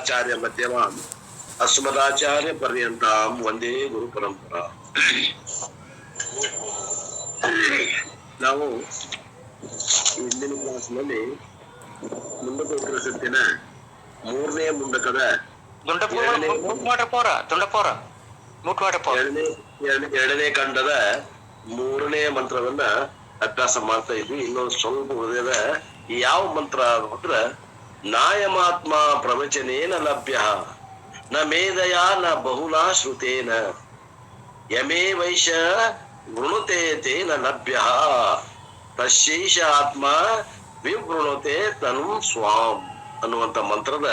ಶಂಕರಾಚಾರ್ಯ ಮಧ್ಯಮಾಂ ಅಸ್ಮದಾಚಾರ್ಯ ಪರ್ಯಂತಾಂ ವಂದೇ ಗುರು ಪರಂಪರಾ. ನಾವು ಇಂದಿನ ಕ್ಲಾಸ್ನಲ್ಲಿ ಮುಂಡಕ ಉಪನಿಷತ್ತಿನ 3ನೇ ಮುಂಡಕದ ಎರಡನೇ ಖಂಡದ 3ನೇ ಮಂತ್ರವನ್ನ ಅಭ್ಯಾಸ ಮಾಡ್ತಾ ಇದ್ವಿ. ಇನ್ನೊಂದು ಸ್ವಲ್ಪ ಉಳಿದ ಯಾವ ಮಂತ್ರ ಅಂದ್ರೆ ನಾಯಮಾತ್ಮ ಪ್ರವಚನೇನ ಲಭ್ಯ ನ ಮೇಧಯ ನ ಬಹುಲಾ ಶ್ರುತೇನ ಯಮೇ ವೈಶ ವೃಣುತೆ ತೇನ ಲಭ್ಯ ತಶೇಷ ಆತ್ಮ ವಿವೃಣುತೆ ತನು ಸ್ವಾಂ ಅನ್ನುವಂತ ಮಂತ್ರದ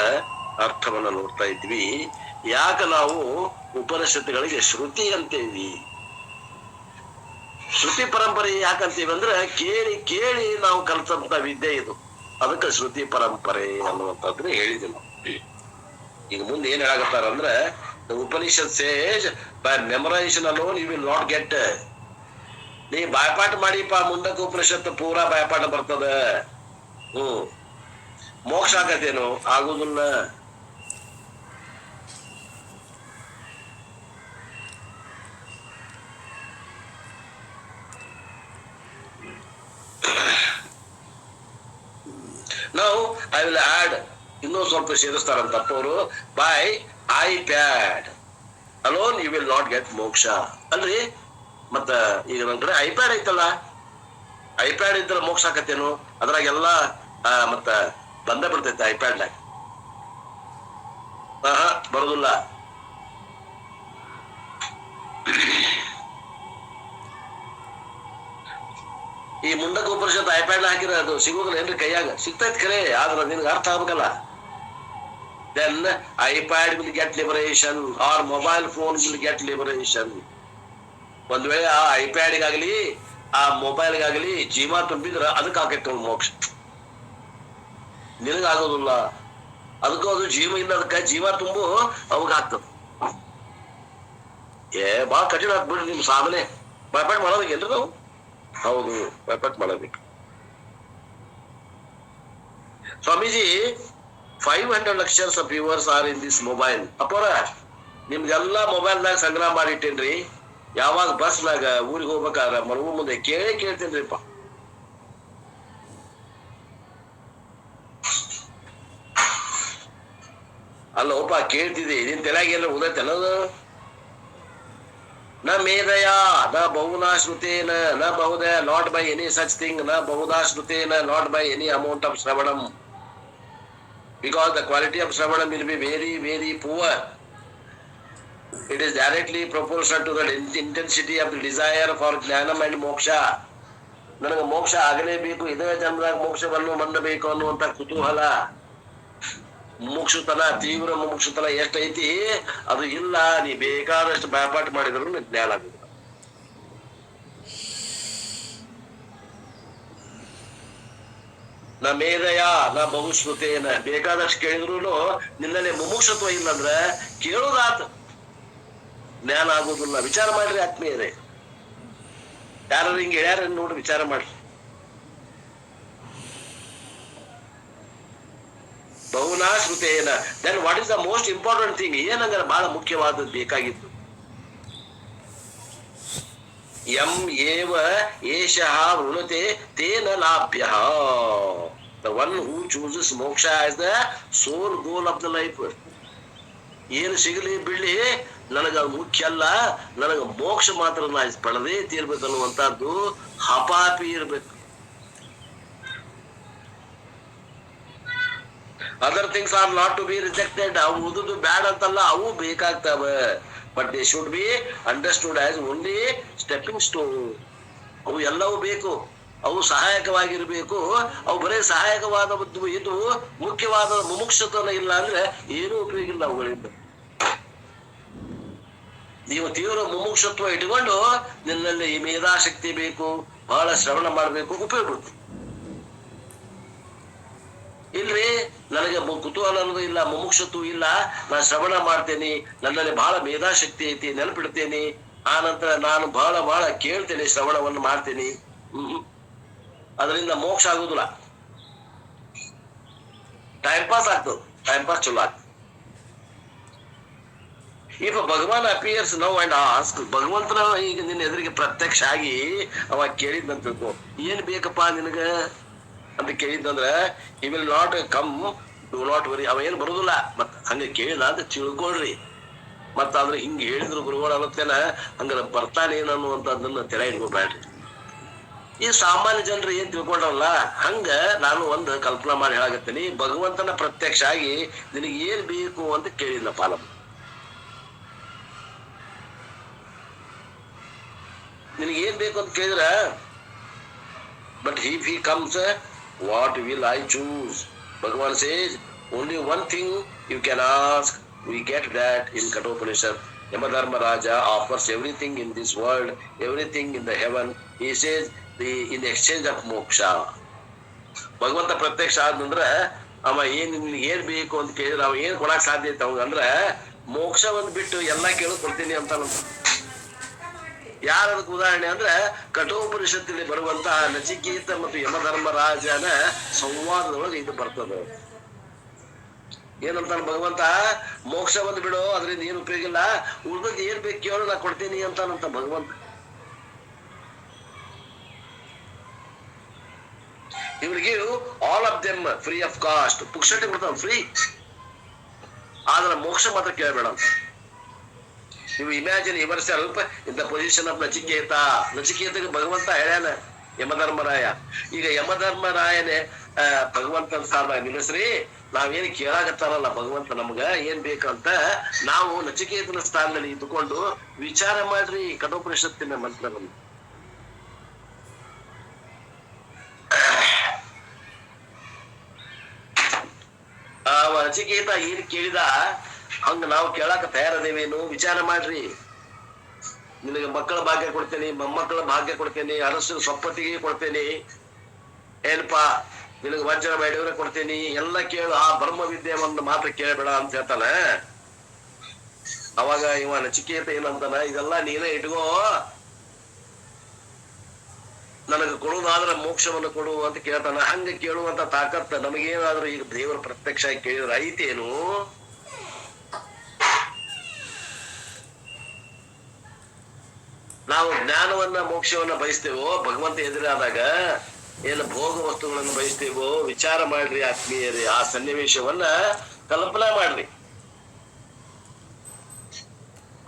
ಅರ್ಥವನ್ನ ನೋಡ್ತಾ ಇದ್ವಿ. ಯಾಕ ನಾವು ಉಪನಿಷತ್ತುಗಳಿಗೆ ಶ್ರುತಿ ಅಂತೇವಿ, ಶ್ರುತಿ ಪರಂಪರೆ ಯಾಕಂತೀವಿ ಅಂದ್ರೆ ಕೇಳಿ ಕೇಳಿ ನಾವು ಕಲಿತಂತ ವಿದ್ಯೆ ಇದು, ಅದಕ್ಕೆ ಶ್ರುತಿ ಪರಂಪರೆ ಅನ್ನುವಂಥದ್ರೆ ಹೇಳಿದ್ವಿ ನಾವು. ಈಗ ಮುಂದೆ ಏನ್ ಹೇಳಾಕತ್ತಾರ ಅಂದ್ರೆ Upanishad says by memorisation alone you will not get. ನೀ ಬಾಯ್ಪಾಠ ಮಾಡಿಪ್ಪ ಮುಂದಕ್ಕೆ ಉಪನಿಷತ್ತು ಪೂರಾ ಬಾಯ್ಪಾಠ ಬರ್ತದ, ಮೋಕ್ಷ ಆಗತ್ತೇನು? ಆಗುದಿಲ್ಲ. ನಾವು ಐ ವಿಲ್ ಆಡ್ ಇನ್ನೂ ಸ್ವಲ್ಪ ಸೇರಿಸ್ತಾರಂತಪ್ಪ ಅವರು, by iPad alone you will not get moksha ಅಲ್ರಿ. ಮತ್ತ ಈಗ ನನ್ ಕಡೆ ಐಪ್ಯಾಡ್ ಐತಲ್ಲ, ಐಪ್ಯಾಡ್ ಇದ್ರೆ ಮೋಕ್ಷ ಆಕತ್ತೇನು? ಅದ್ರಾಗೆಲ್ಲ ಮತ್ತ ಬಂದ ಬಿಡ್ತೈತೆ ಐಪ್ಯಾಡ್ನಾಗ. ಬರೋದಿಲ್ಲ. ಈ ಮುಂಡಕ ಉಪನಿಷತ್ ಐಪ್ಯಾಡ್ ಹಾಕಿರ ಅದು ಸಿಗೋದಿಲ್ಲ ಏನ್ರಿ? ಕೈಯಾಗ ಸಿಗ್ತೈತ್ ಖರೆ, ಆದ್ರ ನಿನ್ಗೆ ಅರ್ಥ ಆಗ್ಬೇಕಲ್ಲ. Then iPad will get liberation or mobile phone will get liberation. ಒಂದ್ ವೇಳೆ ಆ ಐಪ್ಯಾಡ್ಗಾಗ್ಲಿ ಆ ಮೊಬೈಲ್ಗಾಗ್ಲಿ ಜೀವ ತುಂಬಿದ್ರ ಅದಕ್ಕೆ ಆಕೈತಿ ಮೋಕ್ಷ, ನಿನಗಾಗೋದಿಲ್ಲ. ಅದಕ್ಕೂ ಅದು ಜೀವ ಇಲ್ಲ, ಅದಕ್ಕ ಜೀವ ತುಂಬು ಅವಾಗ ಆಗ್ತದ. ಬಾಳ ಕಠಿಣ ಆಗ್ಬಿಡ್ರಿ ನಿಮ್ ಸಾಧನೆ. ಬಾಯ್ಪಾಟ್ ಮಾಡೋದಕ್ಕೇನ್ರಿ ನಾವು? ಹೌದು, ಬಾಯ್ಪಾಟ್ ಮಾಡಬೇಕು. Swamiji 500 lectures of viewers are in this mobile. ಅಪ್ಪರ ನಿಮ್ಗೆಲ್ಲಾ ಮೊಬೈಲ್ನಾಗ ಸಂಗ್ರಹ ಮಾಡಿಟ್ಟೇನ್ರಿ. ಯಾವಾಗ ಬಸ್ನಾಗ ಊರಿಗೆ ಹೋಗ್ಬೇಕಾದ್ರ ಮನಗು ಮುಂದೆ ಕೇಳ್ತೇನ್ರಿಪ್ಪ. ಅಲ್ಲೋಪ ಕೇಳ್ತಿದ್ದಿ, ನಿನ್ ತೆಲಾಗೆಲ್ಲ ಉದೈತಲ್ಲದು. ನ ಮೇಧಯ ನ ಬಹುನಾ ಶ್ರುತೇನ ನ ಬಹುದಯ not by any such thing ನ ಬಹುದಾ ಶ್ರುತೇನ not by any amount of ಶ್ರವಣಂ. Because the quality of Shravanam will be very, very poor. It is directly proportional to the intensity of the desire for Jnanam and Moksha. ನನಗೆ ಮೋಕ್ಷ ಆಗಲೇಬೇಕು, ಇದೇ ಜನ್ಮದಾಗ ಮೋಕ್ಷವನ್ನು ಹೊಂದಬೇಕು ಅನ್ನುವಂತ ಕುತೂಹಲ, ಮುಮುಕ್ಷುತನ, ತೀವ್ರ ಮುಮುಕ್ಷುತನ ಎಷ್ಟೈತಿ ಅದು ಇಲ್ಲ. ನೀ ಬೇಕಾದಷ್ಟು ಬಾಯ್ಪಾಠ ಮಾಡಿದ್ರು ಜ್ಞಾನ ಆಗುದಿಲ್ಲ. ನ ಮೇಧಯ ನ ಬಹುಶ್ರುತೇನ, ಬೇಕಾದಷ್ಟು ಕೇಳಿದ್ರು ನಿನ್ನಲ್ಲಿ ಮುಮುಕ್ಷತ್ವ ಇಲ್ಲಂದ್ರೆ ಕೇಳೋದಾತ, ಜ್ಞಾನ ಆಗುದಿಲ್ಲ. ವಿಚಾರ ಮಾಡ್ರಿ ಆತ್ಮೀಯರೇ, ಯಾರು ಹಿಂಗೆ ಹೇಳ್ಯಾರ ನೋಡಿ ವಿಚಾರ ಮಾಡ್ರಿ. ಬಹುನಾ ಶ್ರುತೇನ. Then what is the most important thing? ಏನಂದ್ರೆ ಬಹಳ ಮುಖ್ಯವಾದದ್ದು ಬೇಕಾಗಿತ್ತು. ಯಂ ಏವ ಏಷಃ ವೃಣುತೆ ತೇನ ಲಾಭ್ಯ. The one who chooses moksha as the sole goal of the life. ಏನು ಸಿಗಲಿ ಬಿಡ್ಲಿ ನನಗ ಮುಖ್ಯ ಅಲ್ಲ, ನನಗ ಮೋಕ್ಷ ಮಾತ್ರ ನಾ ಪಡೆದೇ ತೀರ್ಬೇಕು ಅನ್ನುವಂತಹದ್ದು ಹಪಾಪಿ ಇರ್ಬೇಕು. Other things are not to be rejected. ಅವು ಉದುದು ಬ್ಯಾಡ್ ಅಂತಲ್ಲ, ಅವು ಬೇಕಾಗ್ತಾವ. But they should be understood as only stepping stone. ಅವು ಎಲ್ಲವೂ ಬೇಕು, ಅವು ಸಹಾಯಕವಾಗಿರ್ಬೇಕು. ಅವು ಬರೇ ಸಹಾಯಕವಾದ ಇದು ಮುಖ್ಯವಾದ ಮುಮುಕ್ಷತ್ವನ ಇಲ್ಲ ಅಂದ್ರೆ ಏನೂ ಉಪಯೋಗ ಇಲ್ಲ ಅವುಗಳಿಂದ. ನೀವು ತೀವ್ರ ಮುಮುಕ್ಷತ್ವ ಇಟ್ಕೊಂಡು ನಿನ್ನಲ್ಲಿ ಈ ಮೇಧಾಶಕ್ತಿ ಬೇಕು, ಬಹಳ ಶ್ರವಣ ಮಾಡ್ಬೇಕು, ಉಪಯೋಗ ಬರುತ್ತೆ. ಇಲ್ರಿ ನನಗೆ ಕುತೂಹಲ ಅನ್ನೋದು ಇಲ್ಲ, ಮುಮುಕ್ಷತ್ವ ಇಲ್ಲ, ನಾನು ಶ್ರವಣ ಮಾಡ್ತೇನೆ, ನನ್ನಲ್ಲಿ ಬಹಳ ಮೇಧಾಶಕ್ತಿ ಐತಿ, ನೆನಪಿಡ್ತೇನೆ, ಆ ನಂತರ ನಾನು ಬಹಳ ಬಹಳ ಕೇಳ್ತೇನೆ, ಶ್ರವಣವನ್ನು ಮಾಡ್ತೇನೆ, ಅದರಿಂದ ಮೋಕ್ಷ ಆಗುದಿಲ್ಲ. ಟೈಮ್ ಪಾಸ್ ಆಗ್ತದೆ, ಟೈಮ್ ಪಾಸ್ ಚಲೋ ಆಗ್ತದೆ. If Bhagwan appears now and ask, ಭಗವಂತನ ಈಗ ನಿನ್ನ ಎದುರಿಗೆ ಪ್ರತ್ಯಕ್ಷ ಆಗಿ ಅವ ಕೇಳಿದ್ನಂತ ತಿಳ್ಕೊ, ಏನ್ ಬೇಕಪ್ಪ ನಿನಗ ಅಂತ ಕೇಳಿದ್ನಂದ್ರ he will not come, do not worry, ಅವ ಏನ್ ಬರುದಿಲ್ಲ. ಮತ್ ಹಂಗ ಕೇಳಿದ ಅಂತ ತಿಳ್ಕೊಳ್ರಿ. ಮತ್ತ ಆದ್ರೆ ಹಿಂಗ ಹೇಳಿದ್ರು ಗುರುಗಳು ಅನ್ನತ್ತೇನ ಹಂಗ ಬರ್ತಾನೇನ ಅನ್ನುವಂಥದ್ದನ್ನ ತೆರೆ ಇಟ್ಕೊಬ್ಯಾಡ್ರಿ. ಈ ಸಾಮಾನ್ಯ ಜನರು ಏನ್ ತಿಳ್ಕೊಂಡ್ರಲ್ಲ ಹಂಗ ನಾನು ಒಂದು ಕಲ್ಪನಾ ಮಾಡಿ ಹೇಳಾಕತ್ತೀನಿ. ಭಗವಂತನ ಪ್ರತ್ಯಕ್ಷ ಆಗಿ ನಿನಗೆ ಏನ್ ಬೇಕು ಅಂತ ಕೇಳಿದ್ನಪ್ಪ ನಮ್ಮ, ನಿನಗೆ ಏನ್ ಬೇಕು ಅಂತ ಕೇಳಿದ್ರ, but if he comes what will I choose, Bhagwan says only one thing you can ask, we get that in Kathopanishad. Yamadharmaraja offers everything in this world, everything in the heaven. He says in exchange of moksha. ಭಗವಂತ ಪ್ರತ್ಯಕ್ಷ ಆದಂದ್ರ ಅವ ಏನ್ ಬೇಕು ಅಂತ ಕೇಳಿದ್ರೆ ಅವ ಏನ್ ಕೊಡಕ್ ಸಾಧ್ಯ ಐತೆ ಅವಾಗ ಅಂದ್ರ ಮೋಕ್ಷ ಒಂದ್ ಬಿಟ್ಟು ಎಲ್ಲಾ ಕೇಳು ಕೊಡ್ತೀನಿ ಅಂತ. ಯಾರ ಅದಕ್ಕೆ ಉದಾಹರಣೆ ಅಂದ್ರೆ ಕಠೋಪನಿಷತ್ತಿನಲ್ಲಿ ಬರುವಂತಹ ನಚಿಕೇತ ಮತ್ತು ಯಮಧರ್ಮರಾಜನ ಸಂವಾದದೊಳಗೆ ಇದು ಬರ್ತದೆ. ಏನಂತ ಭಗವಂತ, ಮೋಕ್ಷ ಬಂದ್ ಬಿಡು, ಅದ್ರಿಂದ ಏನ್ ಉಪಯೋಗ ಇಲ್ಲ, ಉಳ್ದದ್ ಏನ್ ಬೇಕು ಕೇಳು ನಾ ಕೊಡ್ತೀನಿ ಅಂತಾನಂತ ಭಗವಂತ. ಇವ್ರಿಗೆ all of them free of cost, ಪುಕ್ಷಟೆ ಕೊಡ್ತಾವ ಫ್ರೀ, ಆದ್ರೆ ಮೋಕ್ಷ ಮಾತ್ರ ಕೇಳಬೇಡ ಅಂತ. ನೀವು imagine yourself in the position of Nachiketa. ನಚಿಕೇತಗೆ ಭಗವಂತ ಹೇಳ್ಯಾನ ಯಮಧರ್ಮರಾಯ. ಈಗ ಯಮಧರ್ಮರಾಯನೇ ಭಗವಂತನ ಸ್ಥಾನ ನಿಲ್ಲಿಸ್ರಿ, ನಾವೇನು ಕೇಳಾಕತ್ತಾರಲ್ಲ ಭಗವಂತ ನಮ್ಗ ಏನ್ ಬೇಕಂತ, ನಾವು ನಚಿಕೇತನ ಸ್ಥಾನದಲ್ಲಿ ಇದ್ದುಕೊಂಡು ವಿಚಾರ ಮಾಡ್ರಿ ಕಠೋಪನಿಷತ್ತಿನ ಮಂತ್ರವನ್ನು. ನಚಿಕೇತ ಏನ್ ಕೇಳಿದ ಹಂಗ ನಾವು ಕೇಳಾಕ ತಯಾರದೇವೇನು, ವಿಚಾರ ಮಾಡ್ರಿ. ನಿನಗೆ ಮಕ್ಕಳ ಭಾಗ್ಯ ಕೊಡ್ತೇನೆ, ಮೊಮ್ಮಕ್ಕಳ ಭಾಗ್ಯ ಕೊಡ್ತೇನೆ, ಅರಸು ಸೊಪ್ಪತ್ತಿಗೆ ಕೊಡ್ತೇನೆ, ಏನಪ್ಪಾ ನಿನಗೆ ವಜ್ರ ಬೇಡವ್ರೆ ಕೊಡ್ತೇನಿ, ಎಲ್ಲ ಕೇಳು, ಆ ಬ್ರಹ್ಮ ವಿದ್ಯೆ ಒಂದು ಮಾತ್ರ ಕೇಳಬೇಡ ಅಂತ ಹೇಳ್ತಾನ. ಅವಾಗ ಇವ ನಚಿಕೇತ ಏನಂತಾನ, ಇದೆಲ್ಲ ನೀನೇ ಇಟ್ಕೋ, ನನಗೆ ಕೊಡುವುದಾದ್ರೆ ಮೋಕ್ಷವನ್ನು ಕೊಡು ಅಂತ ಕೇಳ್ತಾನ. ಹಂಗ ಕೇಳುವಂತ ತಾಕತ್ ನಮಗೇನಾದ್ರೂ ಈಗ ದೇವರ ಪ್ರತ್ಯಕ್ಷ ಆಗಿ ಕೇಳಿದ್ರೆ ಐತೇನು? ನಾವು ಜ್ಞಾನವನ್ನ ಮೋಕ್ಷವನ್ನ ಬಯಸ್ತೇವೋ, ಭಗವಂತ ಎದುರಾದಾಗ ಏನು ಭೋಗ ವಸ್ತುಗಳನ್ನು ಬಯಸ್ತೇವೋ? ವಿಚಾರ ಮಾಡ್ರಿ ಆತ್ಮೀಯರೇ, ಆ ಸನ್ನಿವೇಶವನ್ನ ಕಲ್ಪನಾ ಮಾಡ್ರಿ.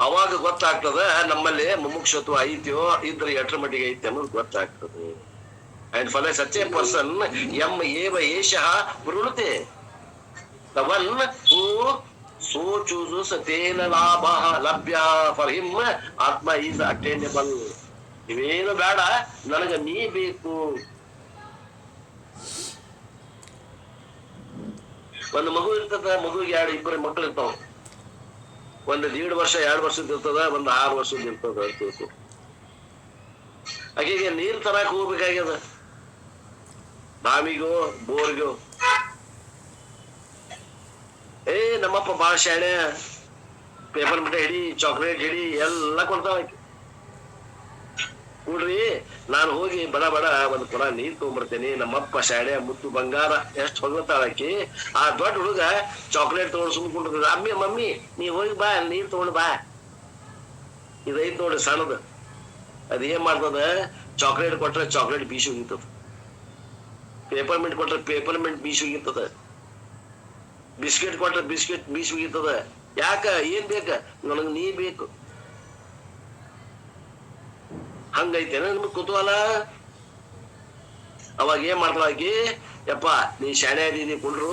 ಅವಾಗ ಗೊತ್ತಾಗ್ತದ ನಮ್ಮಲ್ಲಿ ಮುಮುಕ್ಷತ್ವ ಐತ್ಯೋ ಇದ್ರೆ ಎಟ್ರ ಮಟ್ಟಿಗೆ ಐತಿ ಅನ್ನೋದು ಗೊತ್ತಾಗ್ತದೆ. And for such A person M ಏವ eshah ವೃಣುತೆ, the one who so chooses ತೇನ ಲಾಭ ಲಭ್ಯ ಫಾರ್ ಹಿಮ್ ಆತ್ಮ ಈಸ್ ಅಟೈನಬಲ್. ಇವೇನು ಬೇಡ, ನನಗ ನೀ ಬೇಕು. ಒಂದು ಮಗು ಇರ್ತದ, ಮಗುಗೆ ಇಬ್ಬರು ಮಕ್ಕಳು ಇರ್ತಾವ. ಒಂದು 1.5 ವರ್ಷ 2 ವರ್ಷದ ಇರ್ತದ, ಒಂದು 6 ವರ್ಷದ ಇರ್ತದ ಅಂತ. ಆಕೆಗೆ ನೀರ್ ತರಾಕ್ ಹೋಗ್ಬೇಕಾಗ್ಯದ, ಬಾವಿಗೋ ಬೋರ್ಗೋ. ನಮ್ಮಪ್ಪ ಬಾಳ ಶಾಣೆ, ಪೇಪರ್ ಮಿಠಾಯಿ ಹಿಡಿ, ಚಾಕ್ಲೇಟ್ ಹಿಡಿ ಎಲ್ಲ ಕೊಡ್ತಾವ. ಕೂಡ್ರಿ, ನಾನು ಹೋಗಿ ಬಡ ಬಡ ಒಂದು ಕೊಡ ನೀರ್ ತಗೊಂಡ್ಬರ್ತೇನೆ, ನಮ್ಮಪ್ಪ ಶಾಣೆ ಮುತ್ತು ಬಂಗಾರ ಎಷ್ಟು ಹೊಗತಾಳಕಿ. ಆ ದೊಡ್ಡ ಹುಡುಗ ಚಾಕ್ಲೇಟ್ ತಗೊಂಡು ಸುಮ್ಕೊಂಡ್ರ, ಅಮ್ಮಿ ಮಮ್ಮಿ ನೀ ಹೋಗಿ ಬಾ ನೀರ್ ತಗೊಂಡು ಬಾ. ಇದೈತ್ ನೋಡಿ ಸಣ್ಣದ, ಅದೇನ್ ಮಾಡ್ತದ, ಚಾಕ್ಲೇಟ್ ಕೊಟ್ರೆ ಚಾಕ್ಲೇಟ್ ಬೀಸಿ ಹೋಗಿರ್ತದ, ಪೇಪರ್ಮೆಂಟ್ ಕೊಟ್ರೆ ಪೇಪರ್ಮೆಂಟ್ ಬೀಸಿ ಹೋಗಿರ್ತದ, ಬಿಸ್ಕೆಟ್ ಕೊಟ್ರೆ ಬಿಸ್ಕೆಟ್ ಬೀಸಿ ಹೋಗಿರ್ತದ. ಯಾಕ? ಏನ್ ಬೇಕ? ನನಗ್ ನೀ ಬೇಕು. ಹಂಗೈತೇನ ನಿಮ್ಗೆ ಕುತೂಹಲ? ಅವಾಗ ಏನ್ ಮಾಡ್ತಾಳಾಕಿ, ಯಪ್ಪ ನೀ ಶಾಣೆ ಅದೀನಿ ಕುಂಡ್ರು,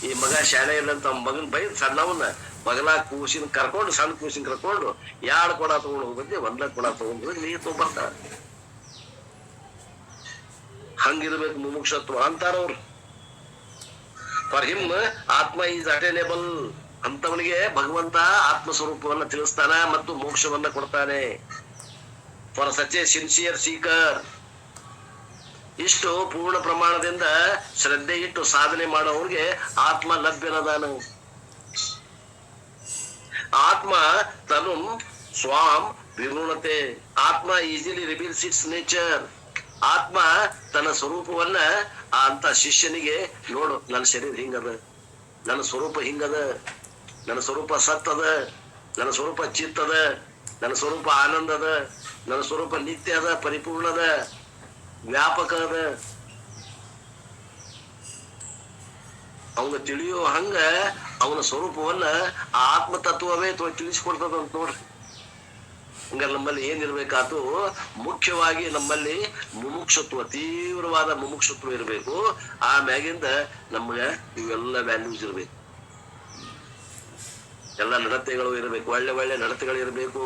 ಈ ಮಗ ಶಾಣೆ ಇಲ್ಲಂತ ಮಗನ್ ಬೈ ಸಣ್ಣವನ್ನ ಮಗನ ಕೂಸಿನ ಕರ್ಕೊಂಡು, ಸಣ್ಣ ಕೂಸಿನ ಕರ್ಕೊಂಡು 2 ಕೊಡ ತಗೊಂಡು ಹೋಗುತ್ತೆ, 1 ಕೊಡ ತಗೊಂಡು ನೀರ್ ತಗೊಂಡ್ಬರ್ತಾಳ. ಹಂಗಿರ್ಬೇಕು ಮುಮುಕ್ಷತ್ವ ಅಂತಾರವ್ರು. ಫಾರ್ ಹಿಮ್ ಆತ್ಮ ಈಸ್ ಅಟೈನೇಬಲ್. ಅಂತವನಿಗೆ ಭಗವಂತ ಆತ್ಮ ಸ್ವರೂಪವನ್ನ ತಿಳಿಸ್ತಾನ ಮತ್ತು ಮೋಕ್ಷವನ್ನ ಕೊಡ್ತಾನೆ. For such A sincere speaker, ಇಷ್ಟು ಪೂರ್ಣ ಪ್ರಮಾಣದಿಂದ ಶ್ರದ್ಧೆ ಇಟ್ಟು ಸಾಧನೆ ಮಾಡೋವ್ರಿಗೆ ಆತ್ಮ ಲಭ್ಯನದಾನ. ಆತ್ಮ ತನು ಸ್ವಾಂ ವಿವೃಣತೆ. ಆತ್ಮ ಈಸಿಲಿ ರಿವೀಲ್ಸ್ ಇಟ್ಸ್ ನೇಚರ್. ಆತ್ಮ ತನ್ನ ಸ್ವರೂಪವನ್ನ ಅಂತ ಶಿಷ್ಯನಿಗೆ, ನೋಡು ನನ್ನ ಶರೀರ ಹಿಂಗದ, ನನ್ನ ಸ್ವರೂಪ ಹಿಂಗದ, ನನ್ನ ಸ್ವರೂಪ ಸತ್ತದ, ನನ್ನ ಸ್ವರೂಪ ಚಿತ್ತದ, ನನ್ನ ಸ್ವರೂಪ ಆನಂದದ, ನನ್ನ ಸ್ವರೂಪ ನಿತ್ಯ ಅದ, ಪರಿಪೂರ್ಣದ, ವ್ಯಾಪಕ ಅದ. ಅವನ ತಿಳಿಯೋ ಹಂಗ ಅವನ ಸ್ವರೂಪವನ್ನ ಆ ಆತ್ಮತತ್ವವೇ ತಿಳಿಸಿಕೊಡ್ತದ ಅಂತ ನೋಡ್ರಿ. ಹಂಗ ನಮ್ಮಲ್ಲಿ ಏನಿರ್ಬೇಕಾತು, ಮುಖ್ಯವಾಗಿ ನಮ್ಮಲ್ಲಿ ಮುಮುಕ್ಷತ್ವ, ತೀವ್ರವಾದ ಮುಮುಕ್ಷತ್ವ ಇರಬೇಕು. ಆ ಮ್ಯಾಗಿಂದ ನಮ್ಗ ಇವೆಲ್ಲ ವ್ಯಾಲ್ಯೂಸ್ ಇರ್ಬೇಕು, ಎಲ್ಲ ನಡತೆಗಳು ಇರಬೇಕು, ಒಳ್ಳೆ ಒಳ್ಳೆ ನಡತೆಗಳು ಇರಬೇಕು,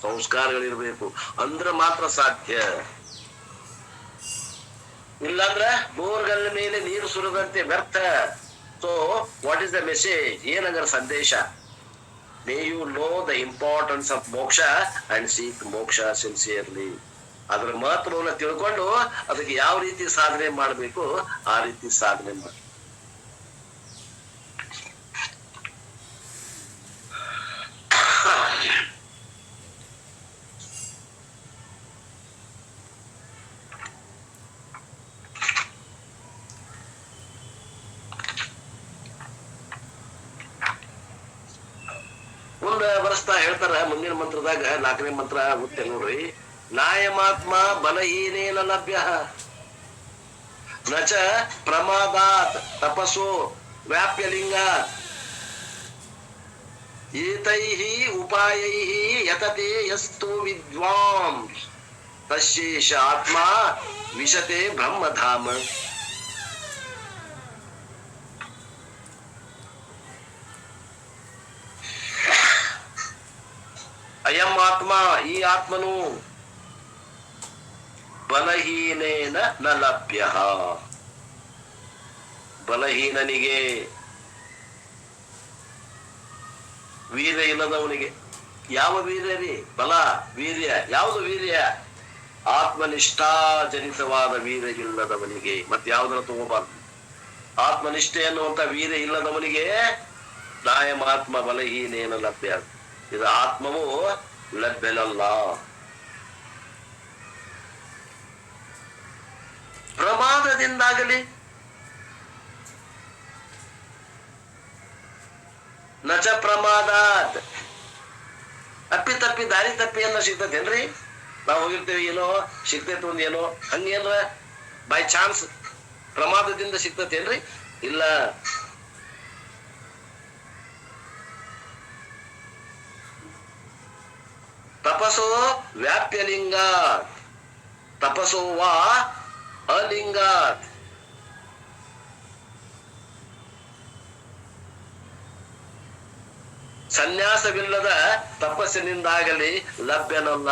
ಸಂಸ್ಕಾರಗಳಿರ್ಬೇಕು. ಅಂದ್ರ ಮಾತ್ರ ಸಾಧ್ಯ. ಇಲ್ಲಾಂದ್ರ ಬೋರ್ಗಲ್ಲ ಮೇಲೆ ನೀರು ಸುರಿದಂತೆ ವ್ಯರ್ಥ. So what is the message? ಏನಂದ್ರ ಸಂದೇಶ? May you know the importance of moksha and seek moksha sincerely. ಅದರ ಮಹತ್ವವನ್ನು ತಿಳ್ಕೊಂಡು ಅದಕ್ಕೆ ಯಾವ ರೀತಿ ಸಾಧನೆ ಮಾಡಬೇಕು ಆ ರೀತಿ ಸಾಧನೆ ಮಾಡಿ. ಬರಸ್ತಾ ಹೇಳ್ತಾರ ಮುಂದಿನ ಮಂತ್ರದಾಗ, 4ನೇ ಮಂತ್ರ ಓದ್ತೆ ನೋಡ್ರಿ. ನಾಯಮಾತ್ಮ ಬಲಹೀನೇನ ಲಭ್ಯ ನಚ ಪ್ರಮಾದಾತ್ ತಪಸ್ಸೋ ವ್ಯಾಪ್ಯಲಿಂಗ ಏತೈಃ ಉಪಾಯೈಃ ಯತತೆ ಯಸ್ತು ವಿದ್ವಾಂಸ್ ತಸ್ಯೇಷ ಆತ್ಮ ವಿಶತೆ ಬ್ರಹ್ಮಧಾಮ. ಅಯಂ ಆತ್ಮ, ಈ ಆತ್ಮನು ಬಲಹೀನೇನ ನ ಲಭ್ಯ, ಬಲಹೀನನಿಗೆ, ವೀರ್ಯ ಇಲ್ಲದವನಿಗೆ. ಯಾವ ವೀರ್ಯ ರೀ? ಬಲ, ವೀರ್ಯ. ಯಾವುದು ವೀರ್ಯ? ಆತ್ಮನಿಷ್ಠಾಜನಿತವಾದ ವೀರ್ಯ ಇಲ್ಲದವನಿಗೆ. ಮತ್ತೆ ಯಾವ್ದನ್ನ ತಗೋಬಾರ್ದು. ಆತ್ಮನಿಷ್ಠೆ ಅನ್ನುವಂತ ವೀರ್ಯ ಇಲ್ಲದವನಿಗೆ ನಾಯಮಾತ್ಮ ಬಲಹೀನೇನ ಲಭ್ಯ. ಇದು ಆತ್ಮವು ಲಭ್ಯನಲ್ಲ. ಪ್ರಮಾದದಿಂದಾಗಲಿ, ನಚ ಪ್ರಮಾದಾತ್, ಅಪ್ಪಿ ದಾರಿ ತಪ್ಪಿ ಅನ್ನೋ ಸಿಗ್ತದೇನ್ರಿ? ನಾವು ಹೋಗಿರ್ತೇವೆ, ಏನೋ ಸಿಗ್ತೈತೆ ಒಂದ್ ಏನೋ ಹಂಗೇನ್ರ ಬೈ ಚಾನ್ಸ್ ಪ್ರಮಾದದಿಂದ ಸಿಗ್ತತೇನ್ರಿ? ಇಲ್ಲ. ತಪಸೋ ವ್ಯಾಪ್ಯಲಿಂಗಾತ್, ತಪಸೋ ವಾ ಅಲಿಂಗಾತ್. ಸನ್ಯಾಸವಿಲ್ಲದ ತಪಸ್ಸಿನಿಂದಾಗಲಿ ಲಭ್ಯನಲ್ಲ.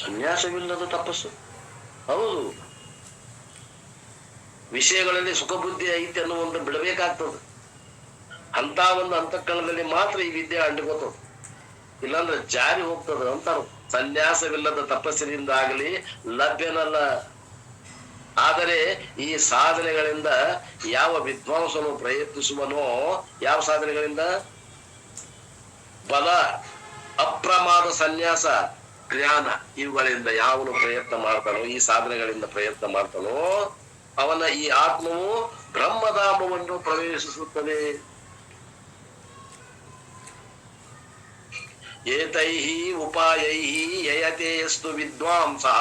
ಸನ್ಯಾಸವಿಲ್ಲದ ತಪಸ್ಸು ಹೌದು. ವಿಷಯಗಳಲ್ಲಿ ಸುಖ ಬುದ್ಧಿ ಐತಿ ಅನ್ನುವಂತ ಬಿಡಬೇಕಾಗ್ತದ. ಅಂತ ಒಂದು ಅಂತಃಕರಣದಲ್ಲಿ ಮಾತ್ರ ಈ ವಿದ್ಯೆ ಅಂಟಿಕೋತದ, ಇಲ್ಲಾಂದ್ರೆ ಜಾರಿ ಹೋಗ್ತದ ಅಂತಾರ. ಸನ್ಯಾಸವಿಲ್ಲದ ತಪಸ್ಸಿನಿಂದ ಆಗಲಿ ಲಭ್ಯನಲ್ಲ. ಆದರೆ ಈ ಸಾಧನೆಗಳಿಂದ ಯಾವ ವಿದ್ವಾಂಸನು ಪ್ರಯತ್ನಿಸುವನೋ, ಯಾವ ಸಾಧನೆಗಳಿಂದ? ಬಲ, ಅಪ್ರಮಾದ ಸನ್ಯಾಸ, ಜ್ಞಾನ, ಇವುಗಳಿಂದ ಯಾವನು ಪ್ರಯತ್ನ ಮಾಡ್ತಾನೋ, ಈ ಸಾಧನೆಗಳಿಂದ ಪ್ರಯತ್ನ ಮಾಡ್ತಾನೋ, ಅವನ ಈ ಆತ್ಮವು ಬ್ರಹ್ಮಧಾಮವನ್ನು ಪ್ರವೇಶಿಸುತ್ತದೆ. ಏತೈಃ ಉಪಾಯೈಃ ಯಯತೆ ಯಸ್ತು ವಿದ್ವಾಂಸಃ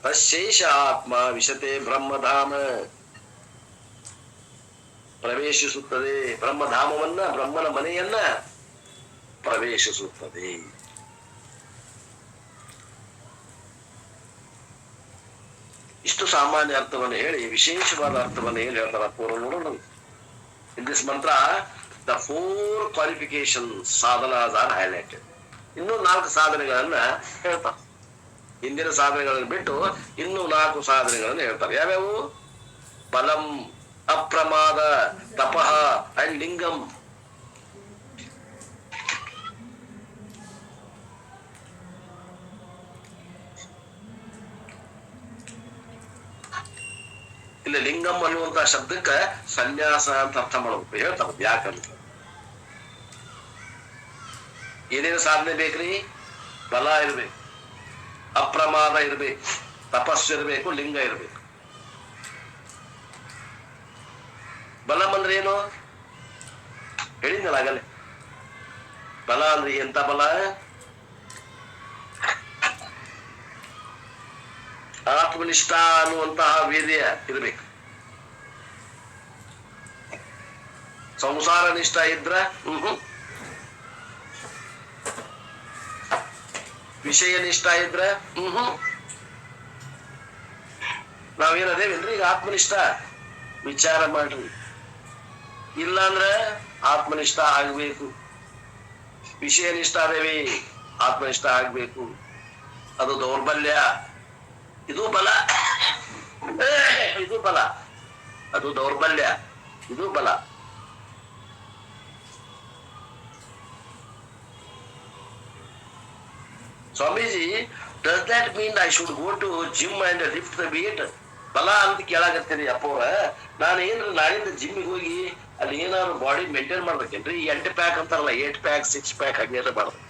ತಸ್ಯೈಷ ಆತ್ಮ ವಿಶತೆ ಬ್ರಹ್ಮಧಾಮ. ಪ್ರವೇಶಿಸುತ್ತದೆ, ಬ್ರಹ್ಮಧಾಮವನ್ನ, ಬ್ರಹ್ಮನ ಮನೆಯನ್ನ ಪ್ರವೇಶಿಸುತ್ತದೆ. ಇಷ್ಟು ಸಾಮಾನ್ಯ ಅರ್ಥವನ್ನು ಹೇಳಿ ವಿಶೇಷವಾದ ಅರ್ಥವನ್ನು ಹೇಳಿ ಹೇಳ್ತಾರ ಪೂರ್ವ ನೋಡೋಣ. ಇನ್ ದಿಸ್ ಮಂತ್ರ the 4 qualification sadhanas R highlighted. ಇನ್ನೂ 4 ಸಾಧನೆಗಳನ್ನ ಹೇಳ್ತಾರೆ. ಹಿಂದಿನ ಸಾಧನೆಗಳನ್ನು ಬಿಟ್ಟು ಇನ್ನೂ 4 ಸಾಧನೆಗಳನ್ನು ಹೇಳ್ತಾರೆ. ಯಾವ್ಯಾವು? ಬಲಂ, ಅಪ್ರಮಾದ, ತಪಃ ಅಂಡ್ ಲಿಂಗಂ. ಇಲ್ಲಿ ಲಿಂಗಂ ಅನ್ನುವಂತ ಶಬ್ದಕ್ಕ ಸನ್ಯಾಸ ಅಂತ ಅರ್ಥ ಮಾಡ್ಬೇಕು. ಹೇಳ್ತಾರ ಯಾಕಂತ. ಏನೇನು ಸಾಧನೆ ಬೇಕ್ರಿ? ಬಲ ಇರ್ಬೇಕು, ಅಪ್ರಮಾದ ಇರ್ಬೇಕು, ತಪಸ್ಸು ಇರ್ಬೇಕು, ಲಿಂಗ ಇರ್ಬೇಕು. ಬಲಂ ಅಂದ್ರೆ ಏನು ಹೇಳಿದ್ನಲ್ಲ ಆಗಲೇ. ಬಲ ಅಂದ್ರೆ ಎಂತ ಬಲ? ಆತ್ಮನಿಷ್ಠ ಅನ್ನುವಂತಹ ವೀರ್ಯ ಇರ್ಬೇಕು. ಸಂಸಾರ ನಿಷ್ಠ ಇದ್ರ ವಿಷಯ ನಿಷ್ಠ ಇದ್ರ ನಾವೇನದೇವೇನ್ರಿ ಈಗ ಆತ್ಮನಿಷ್ಠ ವಿಚಾರ ಮಾಡ್ರಿ. ಇಲ್ಲಾಂದ್ರ ಆತ್ಮನಿಷ್ಠ ಆಗ್ಬೇಕು. ವಿಷಯ ನಿಷ್ಠ ಅದೇವಿ, ಆತ್ಮನಿಷ್ಠ ಆಗ್ಬೇಕು. ಅದು ದೌರ್ಬಲ್ಯ. ಇದು ಬಲ, ಇದು ಬಲ. ಅದು ದೌರ್ಬಲ್ಯ, ಇದು ಬಲ. Swamiji, does that mean I should go to gym and lift the weight? ಬಲ ಅಂತ ಕೇಳಾಕತ್ತೀನಿ ಅಪ್ಪವ್ರ. ನಾನು ಏನ್ರ ನಾಳಿಂದ ಜಿಮ್ಮಿಗೆ ಹೋಗಿ ಅಲ್ಲಿ ಏನಾದ್ರು ಬಾಡಿ ಮೇಂಟೈನ್ ಮಾಡ್ಬೇಕೇನ್ರಿ? 8 ಪ್ಯಾಕ್ ಅಂತಾರಲ್ಲ, 8 ಪ್ಯಾಕ್ 6 ಪ್ಯಾಕ್ ಹಂಗೇನ ಮಾಡ್ಬೇಕು.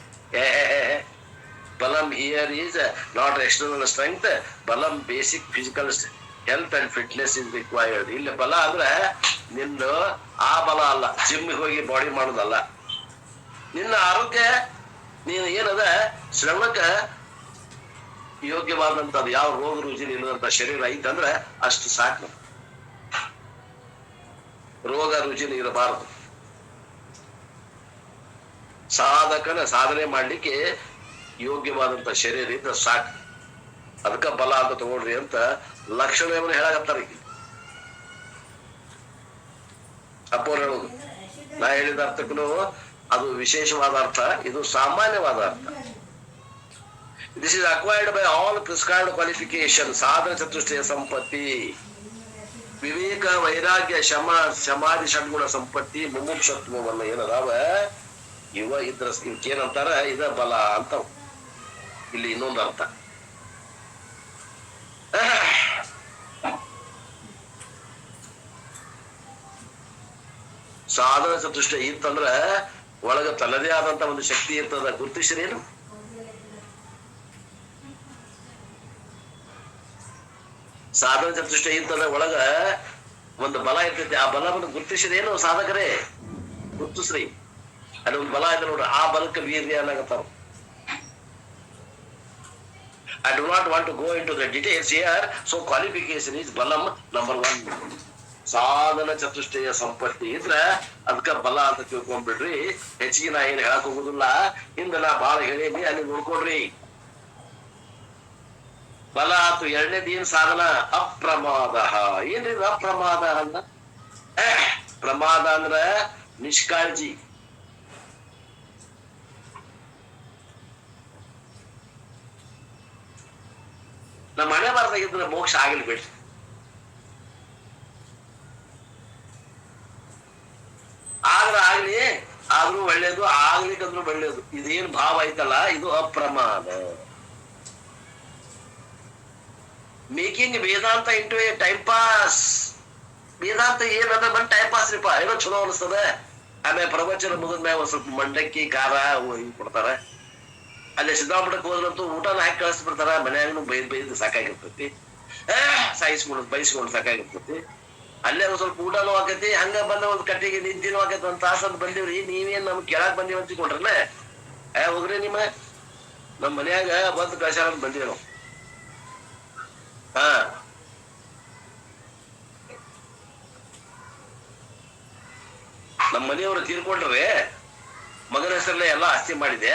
ಬಲಂ here is not external strength, ಬಲಂ basic physical health and fitness is required. ಇಲ್ಲಿ ಬಲ ಅಂದ್ರೆ ನಿಂದು ಆ ಬಲ ಅಲ್ಲ, ಜಿಮ್ಮಿಗೆ ಹೋಗಿ ಬಾಡಿ ಮಾಡೋದಲ್ಲ. ನಿನ್ನ ಆರೋಗ್ಯ ನೀನು ಏನದ ಶ್ರಮಕ್ಕ ಯೋಗ್ಯವಾದಂತದ್ದು ಯಾವ ರೋಗ ರುಜಿನ ಇಲ್ಲದಂತ ಶರೀರ ಐತಂದ್ರ ಅಷ್ಟು ಸಾಕು. ರೋಗ ರುಜಿನ ಇರಬಾರದು. ಸಾಧಕನ ಸಾಧನೆ ಮಾಡ್ಲಿಕ್ಕೆ ಯೋಗ್ಯವಾದಂತ ಶರೀರ ಇದ್ದ ಸಾಕು. ಅದಕ್ಕ ಬಲ ಅಂತ ತಗೊಳ್ರಿ ಅಂತ ಲಕ್ಷಣವನ್ನು ಹೇಳಾಕತ್ತಾರ. ಅಪ್ಪವ್ರು ಹೇಳುದು, ನಾ ಹೇಳಿದ ಅರ್ಥಕ್ಕೂ ಅದು ವಿಶೇಷವಾದ ಅರ್ಥ, ಇದು ಸಾಮಾನ್ಯವಾದ ಅರ್ಥ. This is acquired by all prescribed qualification. ಸಾಧನ ಚತುಷ್ಟಯ ಸಂಪತ್ತಿ, ವಿವೇಕ, ವೈರಾಗ್ಯ, ಸಮಾಧಿ, ಷಡ್ಗುಣ ಸಂಪತ್ತಿ, ಮುಮುಕ್ಷತ್ವವನ್ನು ಏನದಾವ ಇವ ಇದ್ರ ಇವಕ್ಕೇನಂತಾರ, ಇದ ಬಲ ಅಂತ. ಇಲ್ಲಿ ಇನ್ನೊಂದು ಅರ್ಥ, ಸಾಧನ ಚತುಷ್ಟಯ ಇತ್ತಂದ್ರ ಒಳಗ ತನ್ನದೇ ಆದಂತ ಒಂದು ಶಕ್ತಿ ಇರ್ತದ. ಗುರುತಿಸಿರೇನು? ಸಾಧನ ಚತುಷ್ಟಯ ಇರ್ತದ, ಒಳಗ ಒಂದು ಬಲ ಇರ್ತೈತಿ. ಆ ಬಲವನ್ನು ಗುರುತಿಸಿರೇನು ಸಾಧಕರೇ? ಗುರುತಿಸ್ರಿ. ಅಲ್ಲಿ ಒಂದು ಬಲ ಇದೆ ನೋಡ್ರಿ, ಆ ಬಲಕ್ಕೆ urea ಅನ್ನಕತ್ತಾರ. I do not want to go into the details here, so qualification is balam number 1. ಸಾಧನ ಚತುಷ್ಟಯ ಸಂಪತ್ತಿ ಇದ್ರ ಅದಕ್ಕ ಬಲ ಅಂತ ತಿಳ್ಕೊಂಡ್ಬಿಡ್ರಿ. ಹೆಚ್ಚಿಗೆ ನಾ ಏನ್ ಹೇಳಕ್ ಹೋಗುದಿಲ್ಲ, ಹಿಂದ ನಾ ಬಾಳ ಹೇಳೇನಿ, ಅಲ್ಲಿ ನೋಡ್ಕೊಡ್ರಿ. ಬಲ ಆತು. ಎರಡನೇದು ಏನ್ ಸಾಧನ? ಅಪ್ರಮಾದ. ಏನ್ರಿ ಅಪ್ರಮಾದ ಅಲ್ಲ? ಪ್ರಮಾದ ಅಂದ್ರ ನಿಷ್ಕಾಳಜಿ. ನಮ್ಮ ಮನೆ ಬಾರ್ದಾಗಿದ್ರೆ ಮೋಕ್ಷ ಆಗಲಿ ಬಿಡ್ರಿ. ಆದ್ರ ಆಗ್ಲಿ, ಆದ್ರೂ ಒಳ್ಳೇದು, ಆಗ್ಲಿಕ್ಕಂದ್ರೂ ಒಳ್ಳೇದು. ಇದೇನ್ ಭಾವ ಐತಲ್ಲ, ಇದು ಅಪ್ರಮಾದ. Making Vedanta into a time pass. Vedanta ಏನಂದ್ರೆ ಬಂದ್ ಟೈಮ್ ಪಾಸ್ ರೀಪ, ಏನೋ ಚಲೋ ಅನಿಸ್ತದ. ಆಮೇಲೆ ಪ್ರವಚನ ಮುಗಿದ್ಮ್ಯಾಗ ಒಂದ್ ಸ್ವಲ್ಪ ಮಂಡಕ್ಕಿ ಖಾರ ಹಿಂಗ್ ಕೊಡ್ತಾರ. ಅಲ್ಲಿ ಸಿದ್ದಾಮಠಕ್ಕೆ ಹೋದ್ರಂತೂ ಊಟನ ಹಾಕಿ ಕಳಿಸ್ಬಿಡ್ತಾರ. ಮನ್ಯಾಗನು ಬೈದು ಸಾಕಾಗಿರ್ತೈತಿ, ಬೈಸ್ಕೊಂಡು ಸಾಕಾಗಿರ್ತೈತಿ. ಅಲ್ಲೇ ಒಂದ್ ಸ್ವಲ್ಪ ಊಟನೂ ಆಕೈತಿ. ಹಂಗ ಬಂದ ಒಂದ್ ಕಟ್ಟಿಗೆ ನಿದ್ದಿನೂ ಆಕೈತಿ. ಒಂದ್ ತಾಸಂತ ಬಂದಿವ್ರಿ, ನೀವೇನ್ ನಮ್ಗೆ ಕೆಳಗ್ ಬಂದಿವ್ ಅಂತಿಕೊಂಡ್ರಲ್ಲ, ಹೋಗ್ರಿ ನಿಮ್ಮ ನಮ್ ಮನ್ಯಾಗ ಬಂದು ಕಳ್ಸ್ಯಾರ ಅಂತ ಬಂದಿವಿ ನಾವು. ನಮ್ಮ ಮನೆಯವರು ತೀರ್ಕೊಂಡ್ರೆ ಮಗನ ಹೆಸರಲ್ಲೇ ಎಲ್ಲಾ ಆಸ್ತಿ ಮಾಡಿದೆ.